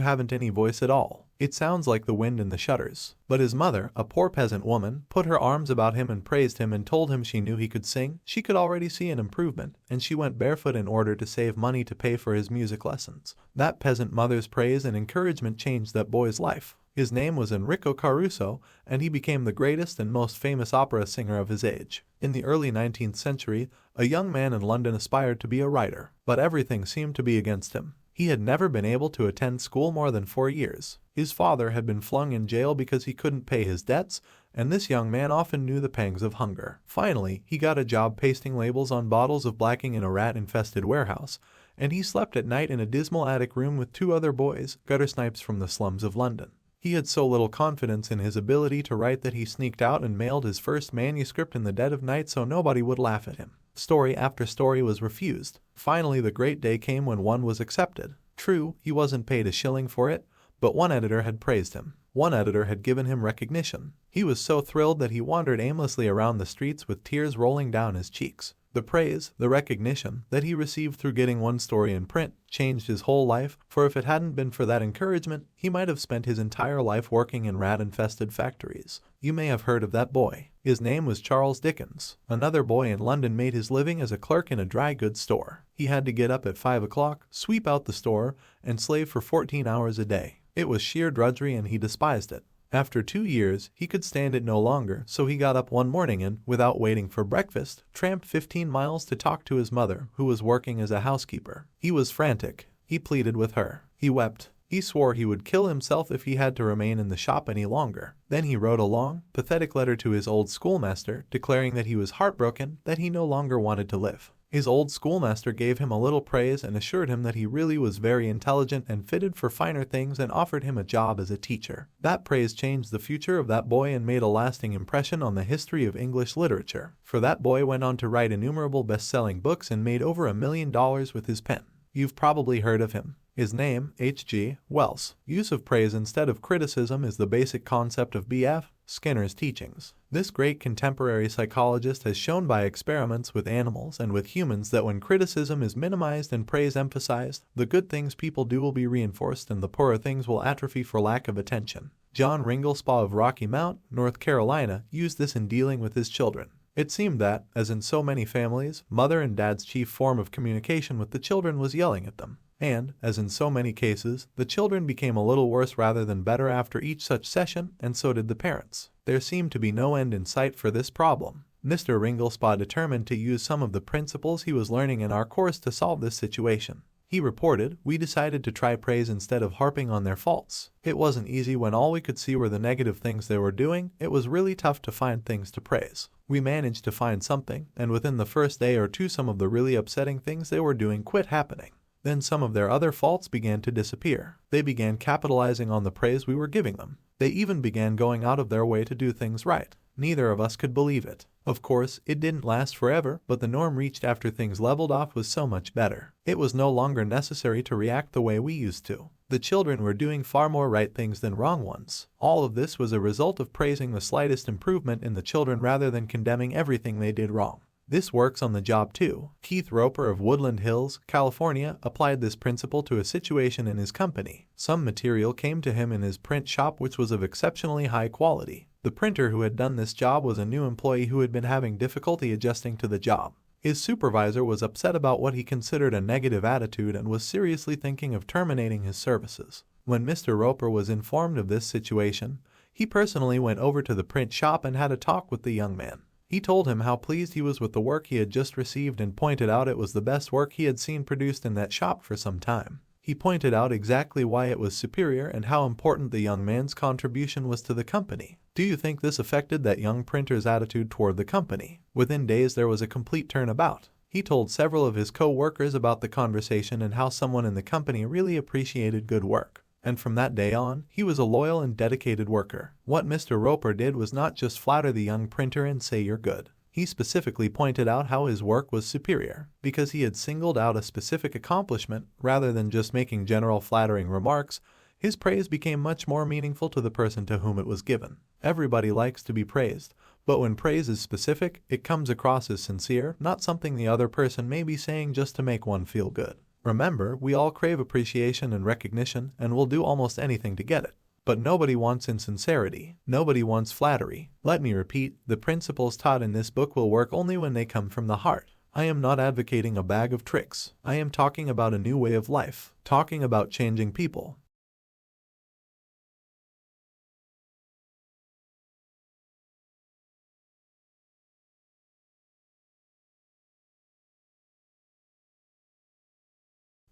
haven't any voice at all. It sounds like the wind in the shutters." But his mother, a poor peasant woman, put her arms about him and praised him and told him she knew he could sing. She could already see an improvement, and she went barefoot in order to save money to pay for his music lessons. That peasant mother's praise and encouragement changed that boy's life. His name was Enrico Caruso, and he became the greatest and most famous opera singer of his age. In the early 19th century, a young man in London aspired to be a writer, but everything seemed to be against him. He had never been able to attend school more than 4 years. His father had been flung in jail because he couldn't pay his debts, and this young man often knew the pangs of hunger. Finally, he got a job pasting labels on bottles of blacking in a rat-infested warehouse, and he slept at night in a dismal attic room with 2 other boys, gutter snipes from the slums of London. He had so little confidence in his ability to write that he sneaked out and mailed his first manuscript in the dead of night so nobody would laugh at him. Story after story was refused. Finally, the great day came when one was accepted. True, he wasn't paid a shilling for it, but one editor had praised him. One editor had given him recognition. He was so thrilled that he wandered aimlessly around the streets with tears rolling down his cheeks. The praise, the recognition that he received through getting one story in print changed his whole life, for if it hadn't been for that encouragement, he might have spent his entire life working in rat-infested factories. You may have heard of that boy. His name was Charles Dickens. Another boy in London made his living as a clerk in a dry goods store. He had to get up at 5 o'clock, sweep out the store, and slave for 14 hours a day. It was sheer drudgery and he despised it. After 2 years, he could stand it no longer, so he got up one morning and, without waiting for breakfast, tramped 15 miles to talk to his mother, who was working as a housekeeper. He was frantic. He pleaded with her. He wept. He swore he would kill himself if he had to remain in the shop any longer. Then he wrote a long, pathetic letter to his old schoolmaster, declaring that he was heartbroken, that he no longer wanted to live. His old schoolmaster gave him a little praise and assured him that he really was very intelligent and fitted for finer things and offered him a job as a teacher. That praise changed the future of that boy and made a lasting impression on the history of English literature. For that boy went on to write innumerable best-selling books and made over $1 million with his pen. You've probably heard of him. His name, H.G. Wells. Use of praise instead of criticism is the basic concept of B.F. Skinner's teachings. This great contemporary psychologist has shown by experiments with animals and with humans that when criticism is minimized and praise emphasized, the good things people do will be reinforced and the poorer things will atrophy for lack of attention. John Ringelspaugh of Rocky Mount, North Carolina, used this in dealing with his children. It seemed that, as in so many families, mother and dad's chief form of communication with the children was yelling at them. And, as in so many cases, the children became a little worse rather than better after each such session, and so did the parents. There seemed to be no end in sight for this problem. Mr. Ringelspaugh determined to use some of the principles he was learning in our course to solve this situation. He reported, "We decided to try praise instead of harping on their faults. It wasn't easy when all we could see were the negative things they were doing. It was really tough to find things to praise. We managed to find something, and within the first day or two some of the really upsetting things they were doing quit happening. Then some of their other faults began to disappear. They began capitalizing on the praise we were giving them. They even began going out of their way to do things right. Neither of us could believe it. Of course, it didn't last forever, but the norm reached after things leveled off was so much better. It was no longer necessary to react the way we used to. The children were doing far more right things than wrong ones. All of this was a result of praising the slightest improvement in the children rather than condemning everything they did wrong. This works on the job too. Keith Roper of Woodland Hills, California, applied this principle to a situation in his company. Some material came to him in his print shop which was of exceptionally high quality. The printer who had done this job was a new employee who had been having difficulty adjusting to the job. His supervisor was upset about what he considered a negative attitude and was seriously thinking of terminating his services. When Mr. Roper was informed of this situation, he personally went over to the print shop and had a talk with the young man. He told him how pleased he was with the work he had just received and pointed out it was the best work he had seen produced in that shop for some time. He pointed out exactly why it was superior and how important the young man's contribution was to the company. Do you think this affected that young printer's attitude toward the company? Within days there was a complete turnabout. He told several of his co-workers about the conversation and how someone in the company really appreciated good work. And from that day on, he was a loyal and dedicated worker. What Mr. Roper did was not just flatter the young printer and say you're good. He specifically pointed out how his work was superior, because he had singled out a specific accomplishment rather than just making general flattering remarks. His praise became much more meaningful to the person to whom it was given. Everybody likes to be praised, but when praise is specific, it comes across as sincere, not something the other person may be saying just to make one feel good. Remember, we all crave appreciation and recognition and will do almost anything to get it. But nobody wants insincerity. Nobody wants flattery. Let me repeat, the principles taught in this book will work only when they come from the heart. I am not advocating a bag of tricks. I am talking about a new way of life, talking about changing people.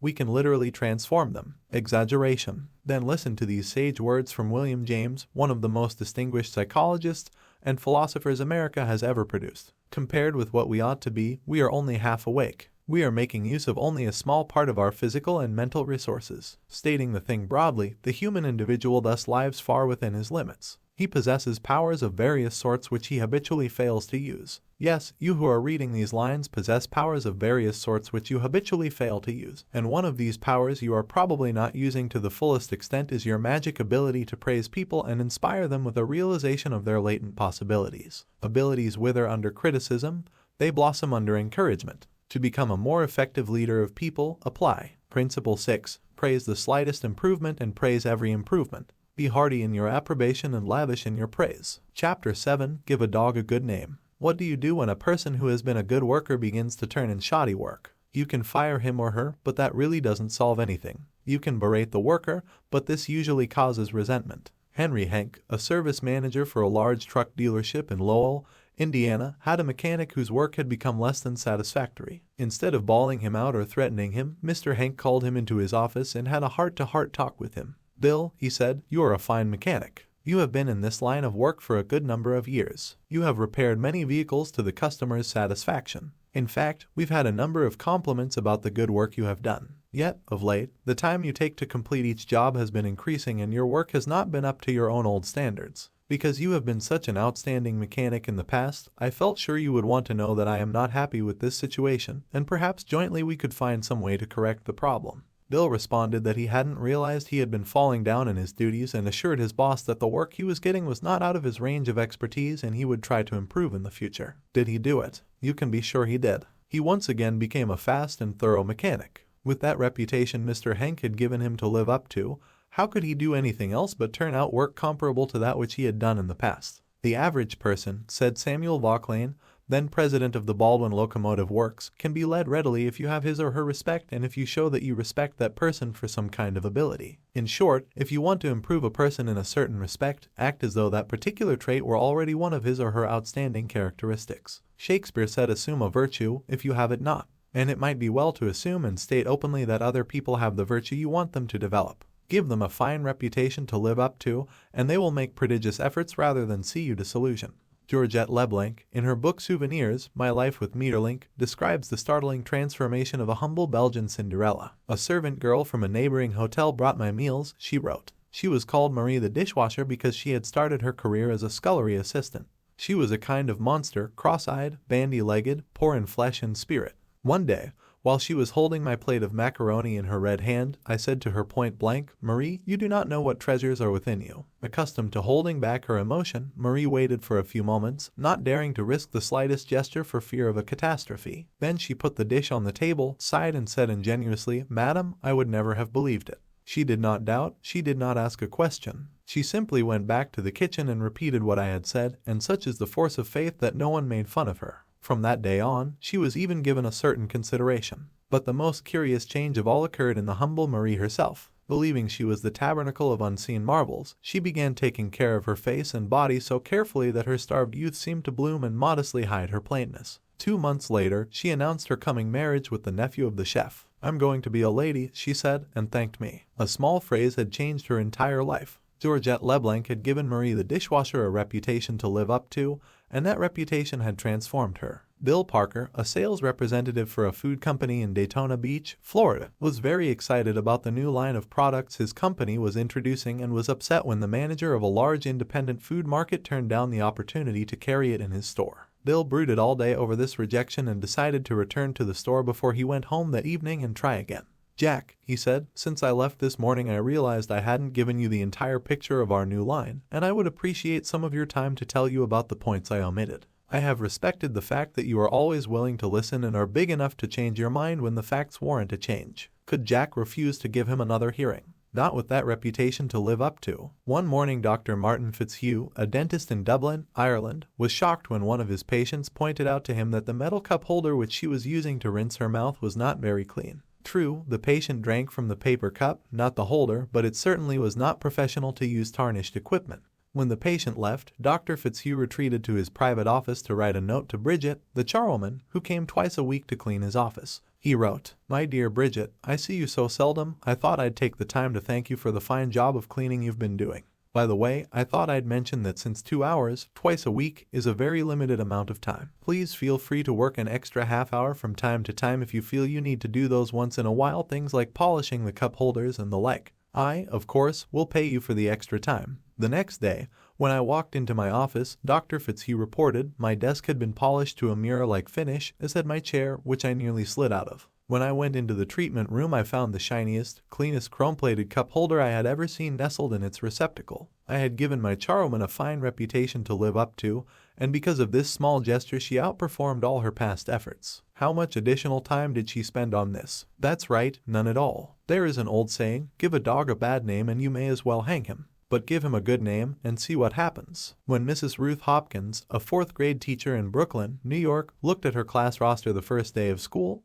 We can literally transform them. Exaggeration. Then listen to these sage words from William James, one of the most distinguished psychologists and philosophers America has ever produced. Compared with what we ought to be, we are only half awake. We are making use of only a small part of our physical and mental resources. Stating the thing broadly, the human individual thus lives far within his limits. He possesses powers of various sorts which he habitually fails to use. Yes, you who are reading these lines possess powers of various sorts which you habitually fail to use. And one of these powers you are probably not using to the fullest extent is your magic ability to praise people and inspire them with a realization of their latent possibilities. Abilities wither under criticism, they blossom under encouragement. To become a more effective leader of people, apply. Principle 6. Praise the slightest improvement and praise every improvement. Be hearty in your approbation and lavish in your praise. Chapter 7. Give a dog a good name. What do you do when a person who has been a good worker begins to turn in shoddy work? You can fire him or her, but that really doesn't solve anything. You can berate the worker, but this usually causes resentment. Henry Henk, a service manager for a large truck dealership in Lowell, Indiana, had a mechanic whose work had become less than satisfactory. Instead of bawling him out or threatening him, Mr. Henk called him into his office and had a heart-to-heart talk with him. "Bill," he said, "you are a fine mechanic. You have been in this line of work for a good number of years. You have repaired many vehicles to the customer's satisfaction. In fact, we've had a number of compliments about the good work you have done. Yet, of late, the time you take to complete each job has been increasing and your work has not been up to your own old standards. Because you have been such an outstanding mechanic in the past, I felt sure you would want to know that I am not happy with this situation, and perhaps jointly we could find some way to correct the problem." Bill responded that he hadn't realized he had been falling down in his duties and assured his boss that the work he was getting was not out of his range of expertise and he would try to improve in the future. Did he do it? You can be sure he did. He once again became a fast and thorough mechanic. With that reputation Mr. Henk had given him to live up to, how could he do anything else but turn out work comparable to that which he had done in the past? "The average person," said Samuel Vauquelin, then president of the Baldwin Locomotive Works, "can be led readily if you have his or her respect and if you show that you respect that person for some kind of ability. In short, if you want to improve a person in a certain respect, act as though that particular trait were already one of his or her outstanding characteristics." Shakespeare said, "Assume a virtue if you have it not." And it might be well to assume and state openly that other people have the virtue you want them to develop. Give them a fine reputation to live up to, and they will make prodigious efforts rather than see you disillusion. Georgette Leblanc, in her book Souvenirs, My Life with Maeterlinck, describes the startling transformation of a humble Belgian Cinderella. "A servant girl from a neighboring hotel brought my meals," she wrote. She was called Marie the dishwasher because she had started her career as a scullery assistant. She was a kind of monster, cross-eyed, bandy-legged, poor in flesh and spirit. One day, while she was holding my plate of macaroni in her red hand, I said to her point blank, "Marie, you do not know what treasures are within you." Accustomed to holding back her emotion, Marie waited for a few moments, not daring to risk the slightest gesture for fear of a catastrophe. Then she put the dish on the table, sighed and said ingenuously, "Madam, I would never have believed it." She did not doubt, she did not ask a question. She simply went back to the kitchen and repeated what I had said, and such is the force of faith that no one made fun of her. From that day on, she was even given a certain consideration. But the most curious change of all occurred in the humble Marie herself. Believing she was the tabernacle of unseen marvels, she began taking care of her face and body so carefully that her starved youth seemed to bloom and modestly hide her plainness. 2 months later, she announced her coming marriage with the nephew of the chef. "I'm going to be a lady," she said, and thanked me. A small phrase had changed her entire life. Georgette Leblanc had given Marie the dishwasher a reputation to live up to, and that reputation had transformed her. Bill Parker, a sales representative for a food company in Daytona Beach, Florida, was very excited about the new line of products his company was introducing and was upset when the manager of a large independent food market turned down the opportunity to carry it in his store. Bill brooded all day over this rejection and decided to return to the store before he went home that evening and try again. "Jack," he said, "since I left this morning I realized I hadn't given you the entire picture of our new line, and I would appreciate some of your time to tell you about the points I omitted. I have respected the fact that you are always willing to listen and are big enough to change your mind when the facts warrant a change." Could Jack refuse to give him another hearing? Not with that reputation to live up to. One morning Dr. Martin Fitzhugh, a dentist in Dublin, Ireland, was shocked when one of his patients pointed out to him that the metal cup holder which she was using to rinse her mouth was not very clean. True, the patient drank from the paper cup, not the holder, but it certainly was not professional to use tarnished equipment. When the patient left, Dr. Fitzhugh retreated to his private office to write a note to Bridget, the charwoman, who came twice a week to clean his office. He wrote, "My dear Bridget, I see you so seldom, I thought I'd take the time to thank you for the fine job of cleaning you've been doing. By the way, I thought I'd mention that since 2 hours, twice a week, is a very limited amount of time. Please feel free to work an extra half hour from time to time if you feel you need to do those once in a while things like polishing the cup holders and the like. I, of course, will pay you for the extra time." The next day, when I walked into my office, Dr. Fitzhugh reported my desk had been polished to a mirror-like finish, as had my chair, which I nearly slid out of. When I went into the treatment room, I found the shiniest, cleanest chrome-plated cup holder I had ever seen nestled in its receptacle. I had given my charwoman a fine reputation to live up to, and because of this small gesture she outperformed all her past efforts. How much additional time did she spend on this? That's right, none at all. There is an old saying, give a dog a bad name and you may as well hang him. But give him a good name and see what happens. When Mrs. Ruth Hopkins, a 4th grade teacher in Brooklyn, New York, looked at her class roster the first day of school,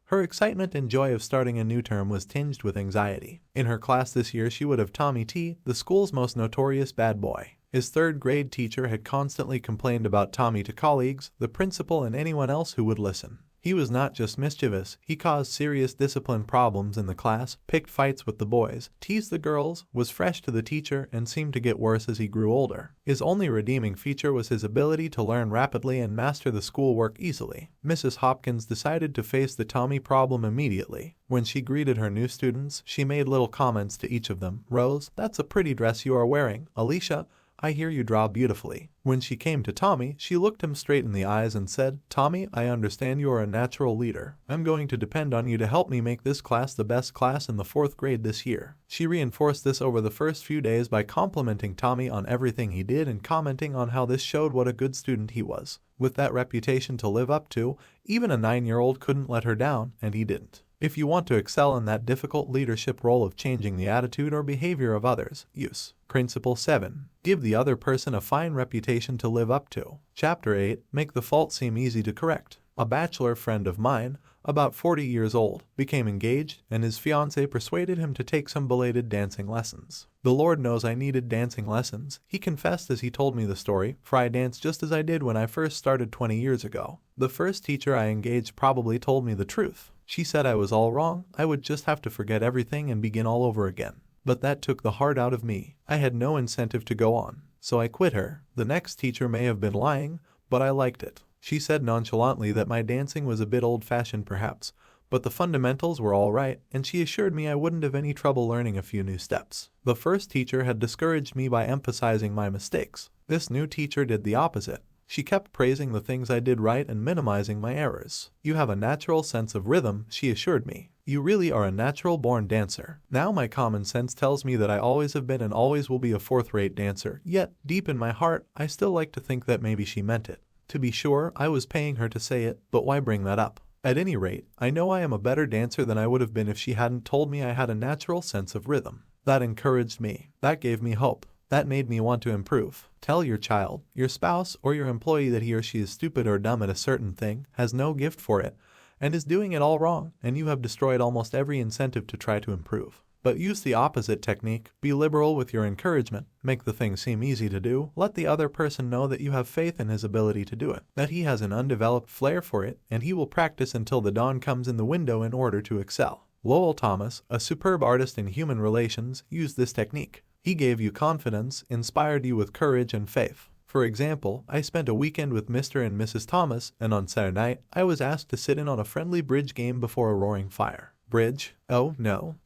her excitement and joy of starting a new term was tinged with anxiety. In her class this year she would have Tommy T, the school's most notorious bad boy. His 3rd grade teacher had constantly complained about Tommy to colleagues, the principal and anyone else who would listen. He was not just mischievous, he caused serious discipline problems in the class, picked fights with the boys, teased the girls, was fresh to the teacher, and seemed to get worse as he grew older. His only redeeming feature was his ability to learn rapidly and master the schoolwork easily. Mrs. Hopkins decided to face the Tommy problem immediately. When she greeted her new students, she made little comments to each of them. "Rose, that's a pretty dress you are wearing. Alicia, I hear you draw beautifully." When she came to Tommy, she looked him straight in the eyes and said, "Tommy, I understand you are a natural leader. I'm going to depend on you to help me make this class the best class in the 4th grade this year." She reinforced this over the first few days by complimenting Tommy on everything he did and commenting on how this showed what a good student he was. With that reputation to live up to, even a 9-year-old couldn't let her down, and he didn't. If you want to excel in that difficult leadership role of changing the attitude or behavior of others, use Principle 7. Give the other person a fine reputation to live up to. Chapter 8. Make the fault seem easy to correct. A bachelor friend of mine, about 40 years old, became engaged, and his fiancée persuaded him to take some belated dancing lessons. "The Lord knows I needed dancing lessons," he confessed as he told me the story, "for I danced just as I did when I first started 20 years ago. The first teacher I engaged probably told me the truth. She said I was all wrong, I would just have to forget everything and begin all over again. But that took the heart out of me. I had no incentive to go on. So I quit her. The next teacher may have been lying, but I liked it. She said nonchalantly that my dancing was a bit old-fashioned perhaps, but the fundamentals were all right, and she assured me I wouldn't have any trouble learning a few new steps. The first teacher had discouraged me by emphasizing my mistakes. This new teacher did the opposite. She kept praising the things I did right and minimizing my errors. You have a natural sense of rhythm, she assured me. You really are a natural-born dancer. Now my common sense tells me that I always have been and always will be a fourth-rate dancer, yet, deep in my heart, I still like to think that maybe she meant it. To be sure, I was paying her to say it, but why bring that up? At any rate, I know I am a better dancer than I would have been if she hadn't told me I had a natural sense of rhythm. That encouraged me. That gave me hope. That made me want to improve. Tell your child, your spouse, or your employee that he or she is stupid or dumb at a certain thing, has no gift for it, and is doing it all wrong, and you have destroyed almost every incentive to try to improve. But use the opposite technique. Be liberal with your encouragement. Make the thing seem easy to do. Let the other person know that you have faith in his ability to do it, that he has an undeveloped flair for it, and he will practice until the dawn comes in the window in order to excel. Lowell Thomas, a superb artist in human relations, used this technique. He gave you confidence, inspired you with courage and faith. For example, I spent a weekend with Mr. and Mrs. Thomas, and on Saturday night, I was asked to sit in on a friendly bridge game before a roaring fire. Bridge? Oh, no,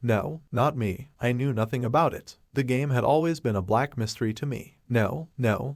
not me. I knew nothing about it. The game had always been a black mystery to me. No,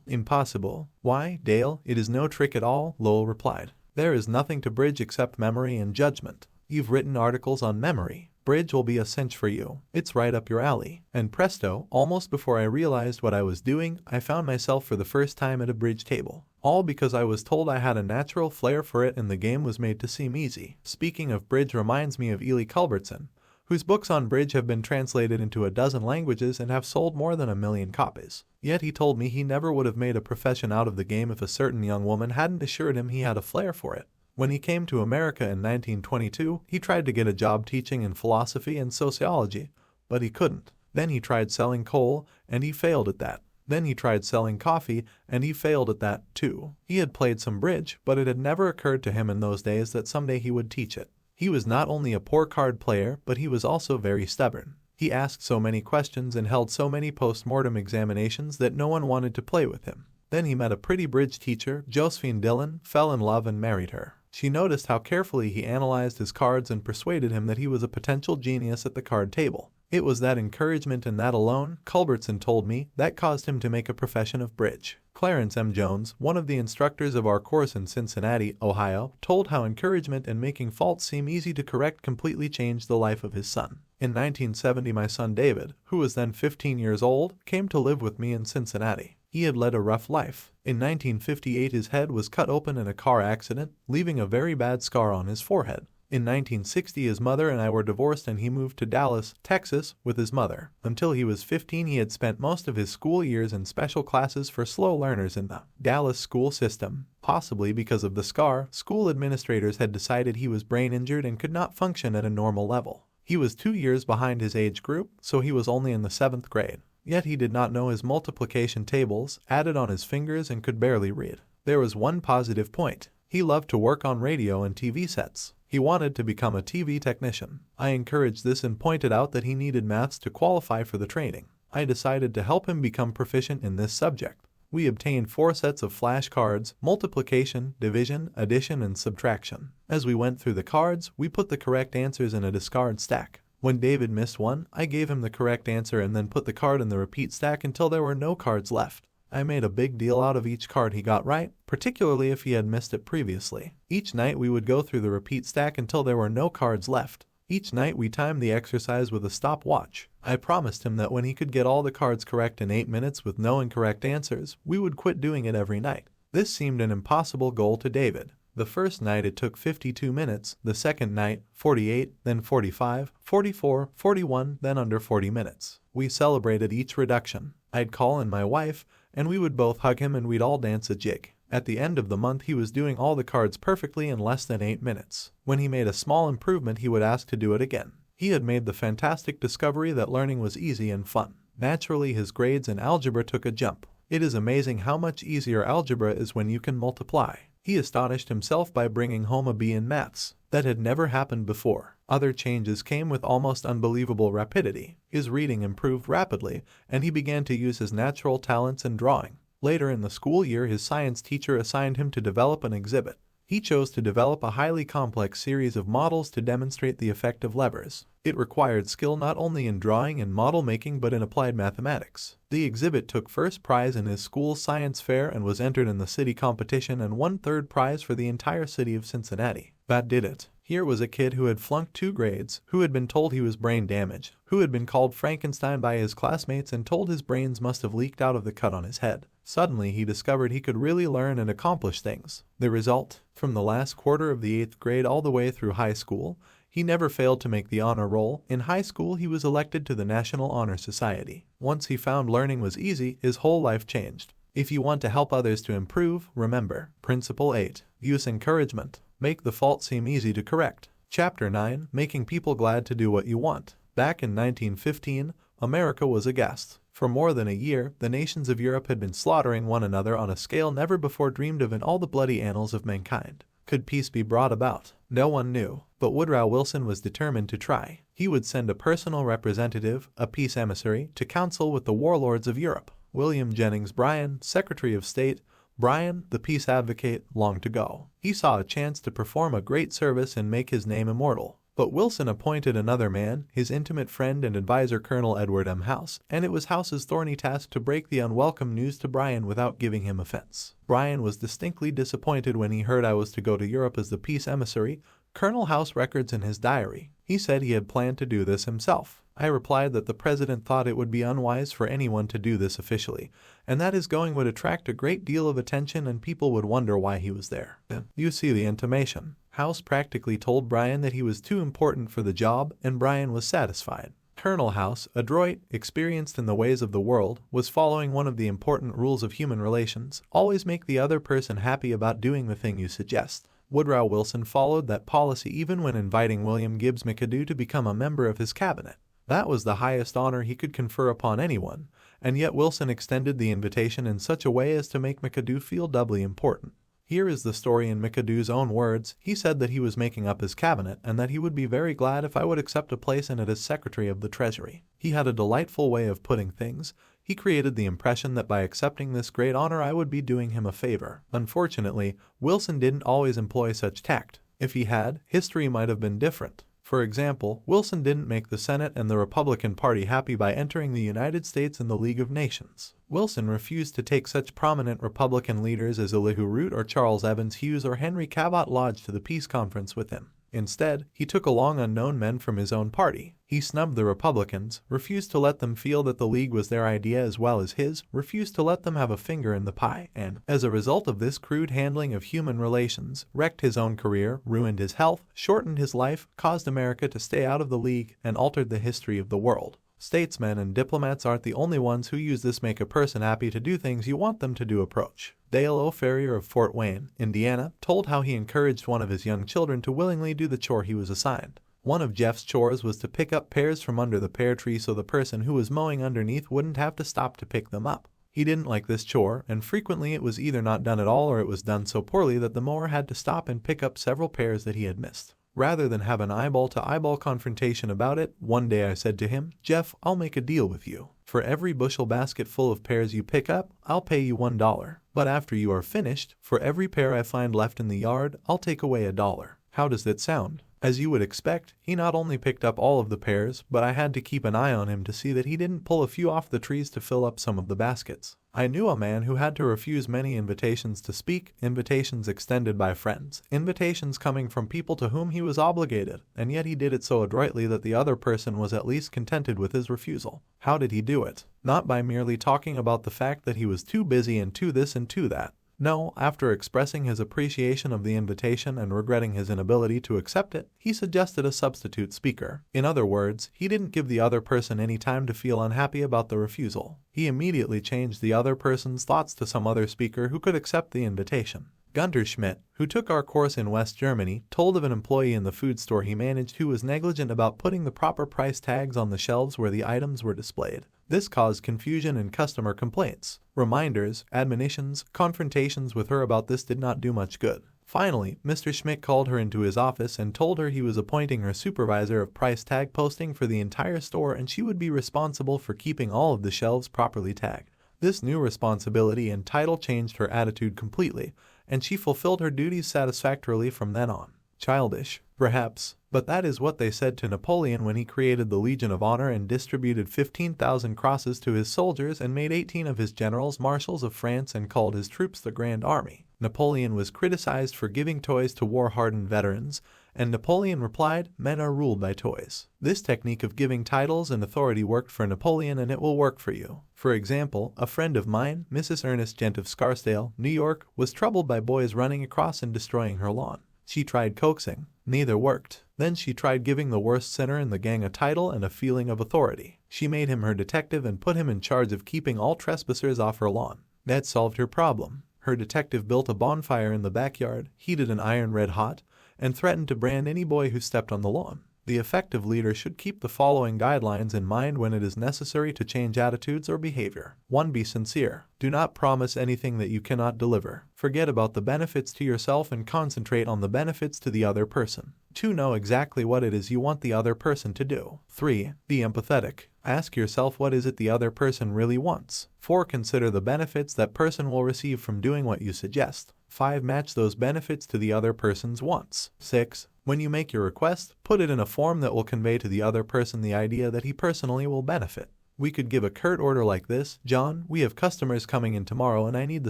impossible. Why, Dale, it is no trick at all, Lowell replied. There is nothing to bridge except memory and judgment. You've written articles on memory. Bridge will be a cinch for you. It's right up your alley. And presto, almost before I realized what I was doing, I found myself for the first time at a bridge table. All because I was told I had a natural flair for it and the game was made to seem easy. Speaking of bridge reminds me of Ely Culbertson, whose books on bridge have been translated into a dozen languages and have sold more than 1 million copies. Yet he told me he never would have made a profession out of the game if a certain young woman hadn't assured him he had a flair for it. When he came to America in 1922, he tried to get a job teaching in philosophy and sociology, but he couldn't. Then he tried selling coal, and he failed at that. Then he tried selling coffee, and he failed at that, too. He had played some bridge, but it had never occurred to him in those days that someday he would teach it. He was not only a poor card player, but he was also very stubborn. He asked so many questions and held so many post-mortem examinations that no one wanted to play with him. Then he met a pretty bridge teacher, Josephine Dillon, fell in love and married her. She noticed how carefully he analyzed his cards and persuaded him that he was a potential genius at the card table. It was that encouragement and that alone, Culbertson told me, that caused him to make a profession of bridge. Clarence M. Jones, one of the instructors of our course in Cincinnati, Ohio, told how encouragement and making faults seem easy to correct completely changed the life of his son. In 1970, my son David, who was then 15 years old, came to live with me in Cincinnati. He had led a rough life. In 1958, his head was cut open in a car accident, leaving a very bad scar on his forehead. In 1960, his mother and I were divorced and he moved to Dallas, Texas, with his mother. Until he was 15, he had spent most of his school years in special classes for slow learners in the Dallas school system. Possibly because of the scar, school administrators had decided he was brain injured and could not function at a normal level. He was 2 years behind his age group, so he was only in the 7th grade. Yet he did not know his multiplication tables, added on his fingers, and could barely read. There was one positive point. He loved to work on radio and TV sets. He wanted to become a TV technician. I encouraged this and pointed out that he needed maths to qualify for the training. I decided to help him become proficient in this subject. We obtained 4 sets of flashcards: multiplication, division, addition, and subtraction. As we went through the cards, we put the correct answers in a discard stack. When David missed one, I gave him the correct answer and then put the card in the repeat stack until there were no cards left. I made a big deal out of each card he got right, particularly if he had missed it previously. Each night we would go through the repeat stack until there were no cards left. Each night we timed the exercise with a stopwatch. I promised him that when he could get all the cards correct in 8 minutes with no incorrect answers, we would quit doing it every night. This seemed an impossible goal to David. The first night it took 52 minutes, the second night 48, then 45, 44, 41, then under 40 minutes. We celebrated each reduction. I'd call in my wife, and we would both hug him and we'd all dance a jig. At the end of the month he was doing all the cards perfectly in less than 8 minutes. When he made a small improvement he would ask to do it again. He had made the fantastic discovery that learning was easy and fun. Naturally his grades in algebra took a jump. It is amazing how much easier algebra is when you can multiply. He astonished himself by bringing home a B in maths. That had never happened before. Other changes came with almost unbelievable rapidity. His reading improved rapidly, and he began to use his natural talents in drawing. Later in the school year, his science teacher assigned him to develop an exhibit. He chose to develop a highly complex series of models to demonstrate the effect of levers. It required skill not only in drawing and model making but in applied mathematics. The exhibit took first prize in his school's science fair and was entered in the city competition and won third prize for the entire city of Cincinnati. That did it. Here was a kid who had flunked 2 grades, who had been told he was brain damaged, who had been called Frankenstein by his classmates and told his brains must have leaked out of the cut on his head. Suddenly he discovered he could really learn and accomplish things. The result? From the last quarter of the 8th grade all the way through high school, he never failed to make the honor roll. In high school he was elected to the National Honor Society. Once he found learning was easy, his whole life changed. If you want to help others to improve, remember. Principle 8. Use encouragement. Make the fault seem easy to correct. Chapter 9. Making people glad to do what you want. Back in 1915, America was aghast. For more than a year, the nations of Europe had been slaughtering one another on a scale never before dreamed of in all the bloody annals of mankind. Could peace be brought about? No one knew, but Woodrow Wilson was determined to try. He would send a personal representative, a peace emissary, to counsel with the warlords of Europe. William Jennings Bryan, Secretary of State. Bryan, the peace advocate, longed to go. He saw a chance to perform a great service and make his name immortal. But Wilson appointed another man, his intimate friend and advisor Colonel Edward M. House, and it was House's thorny task to break the unwelcome news to Bryan without giving him offense. Bryan was distinctly disappointed when he heard I was to go to Europe as the peace emissary. Colonel House records in his diary. He said he had planned to do this himself. I replied that the president thought it would be unwise for anyone to do this officially, and that his going would attract a great deal of attention and people would wonder why he was there. You see the intimation. House practically told Bryan that he was too important for the job, and Bryan was satisfied. Colonel House, adroit, experienced in the ways of the world, was following one of the important rules of human relations: always make the other person happy about doing the thing you suggest. Woodrow Wilson followed that policy even when inviting William Gibbs McAdoo to become a member of his cabinet. That was the highest honor he could confer upon anyone, and yet Wilson extended the invitation in such a way as to make McAdoo feel doubly important. Here is the story in McAdoo's own words. He said that he was making up his cabinet and that he would be very glad if I would accept a place in it as Secretary of the Treasury. He had a delightful way of putting things. He created the impression that by accepting this great honor I would be doing him a favor. Unfortunately, Wilson didn't always employ such tact. If he had, history might have been different. For example, Wilson didn't make the Senate and the Republican Party happy by entering the United States in the League of Nations. Wilson refused to take such prominent Republican leaders as Elihu Root or Charles Evans Hughes or Henry Cabot Lodge to the peace conference with him. Instead, he took along unknown men from his own party. He snubbed the Republicans, refused to let them feel that the League was their idea as well as his, refused to let them have a finger in the pie, and, as a result of this crude handling of human relations, wrecked his own career, ruined his health, shortened his life, caused America to stay out of the League, and altered the history of the world. Statesmen and diplomats aren't the only ones who use this make a person happy to do things you want them to do approach. Dale O. Ferrier of Fort Wayne, Indiana, told how he encouraged one of his young children to willingly do the chore he was assigned. One of Jeff's chores was to pick up pears from under the pear tree so the person who was mowing underneath wouldn't have to stop to pick them up. He didn't like this chore, and frequently it was either not done at all or it was done so poorly that the mower had to stop and pick up several pears that he had missed. Rather than have an eyeball-to-eyeball confrontation about it, one day I said to him, "Jeff, I'll make a deal with you. For every bushel basket full of pears you pick up, I'll pay you $1. But after you are finished, for every pear I find left in the yard, I'll take away $1. How does that sound?" As you would expect, he not only picked up all of the pears, but I had to keep an eye on him to see that he didn't pull a few off the trees to fill up some of the baskets. I knew a man who had to refuse many invitations to speak, invitations extended by friends, invitations coming from people to whom he was obligated, and yet he did it so adroitly that the other person was at least contented with his refusal. How did he do it? Not by merely talking about the fact that he was too busy and too this and too that. No, after expressing his appreciation of the invitation and regretting his inability to accept it, he suggested a substitute speaker. In other words, he didn't give the other person any time to feel unhappy about the refusal. He immediately changed the other person's thoughts to some other speaker who could accept the invitation. Gunter Schmidt, who took our course in West Germany, told of an employee in the food store he managed who was negligent about putting the proper price tags on the shelves where the items were displayed. This caused confusion and customer complaints. Reminders, admonitions, confrontations with her about this did not do much good. Finally, Mr. Schmidt called her into his office and told her he was appointing her supervisor of price tag posting for the entire store and she would be responsible for keeping all of the shelves properly tagged. This new responsibility and title changed her attitude completely, and she fulfilled her duties satisfactorily from then on. Childish, perhaps, but that is what they said to Napoleon when he created the Legion of Honor and distributed 15,000 crosses to his soldiers and made 18 of his generals marshals of France and called his troops the Grand Army. Napoleon was criticized for giving toys to war-hardened veterans, and Napoleon replied, "Men are ruled by toys." This technique of giving titles and authority worked for Napoleon, and it will work for you. For example, a friend of mine, Mrs. Ernest Gent of Scarsdale, New York, was troubled by boys running across and destroying her lawn. She tried coaxing. Neither worked. Then she tried giving the worst sinner in the gang a title and a feeling of authority. She made him her detective and put him in charge of keeping all trespassers off her lawn. That solved her problem. Her detective built a bonfire in the backyard, heated an iron red hot, and threatened to brand any boy who stepped on the lawn. The effective leader should keep the following guidelines in mind when it is necessary to change attitudes or behavior. 1. Be sincere. Do not promise anything that you cannot deliver. Forget about the benefits to yourself and concentrate on the benefits to the other person. 2. Know exactly what it is you want the other person to do. 3. Be empathetic. Ask yourself what is it the other person really wants. 4. Consider the benefits that person will receive from doing what you suggest. 5. Match those benefits to the other person's wants. 6. When you make your request, put it in a form that will convey to the other person the idea that he personally will benefit. We could give a curt order like this: "John, we have customers coming in tomorrow and I need the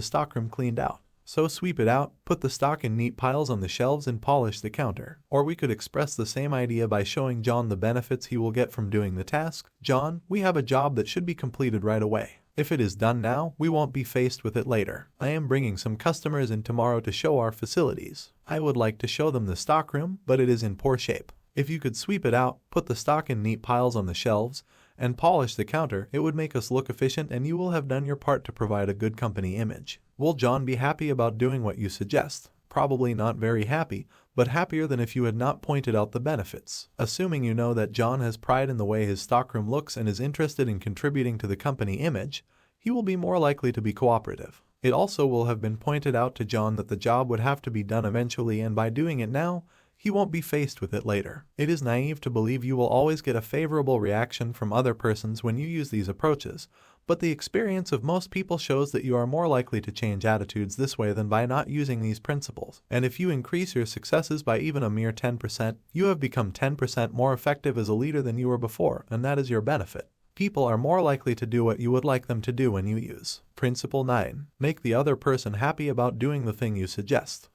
stockroom cleaned out. So sweep it out, put the stock in neat piles on the shelves and polish the counter." Or we could express the same idea by showing John the benefits he will get from doing the task. "John, we have a job that should be completed right away. If it is done now, we won't be faced with it later. I am bringing some customers in tomorrow to show our facilities. I would like to show them the stockroom, but it is in poor shape. If you could sweep it out, put the stock in neat piles on the shelves, and polish the counter, it would make us look efficient and you will have done your part to provide a good company image." Will John be happy about doing what you suggest? Probably not very happy, but happier than if you had not pointed out the benefits. Assuming you know that John has pride in the way his stockroom looks and is interested in contributing to the company image, he will be more likely to be cooperative. It also will have been pointed out to John that the job would have to be done eventually, and by doing it now, he won't be faced with it later. It is naive to believe you will always get a favorable reaction from other persons when you use these approaches, but the experience of most people shows that you are more likely to change attitudes this way than by not using these principles. And if you increase your successes by even a mere 10%, you have become 10% more effective as a leader than you were before, and that is your benefit. People are more likely to do what you would like them to do when you use Principle 9. Make the other person happy about doing the thing you suggest.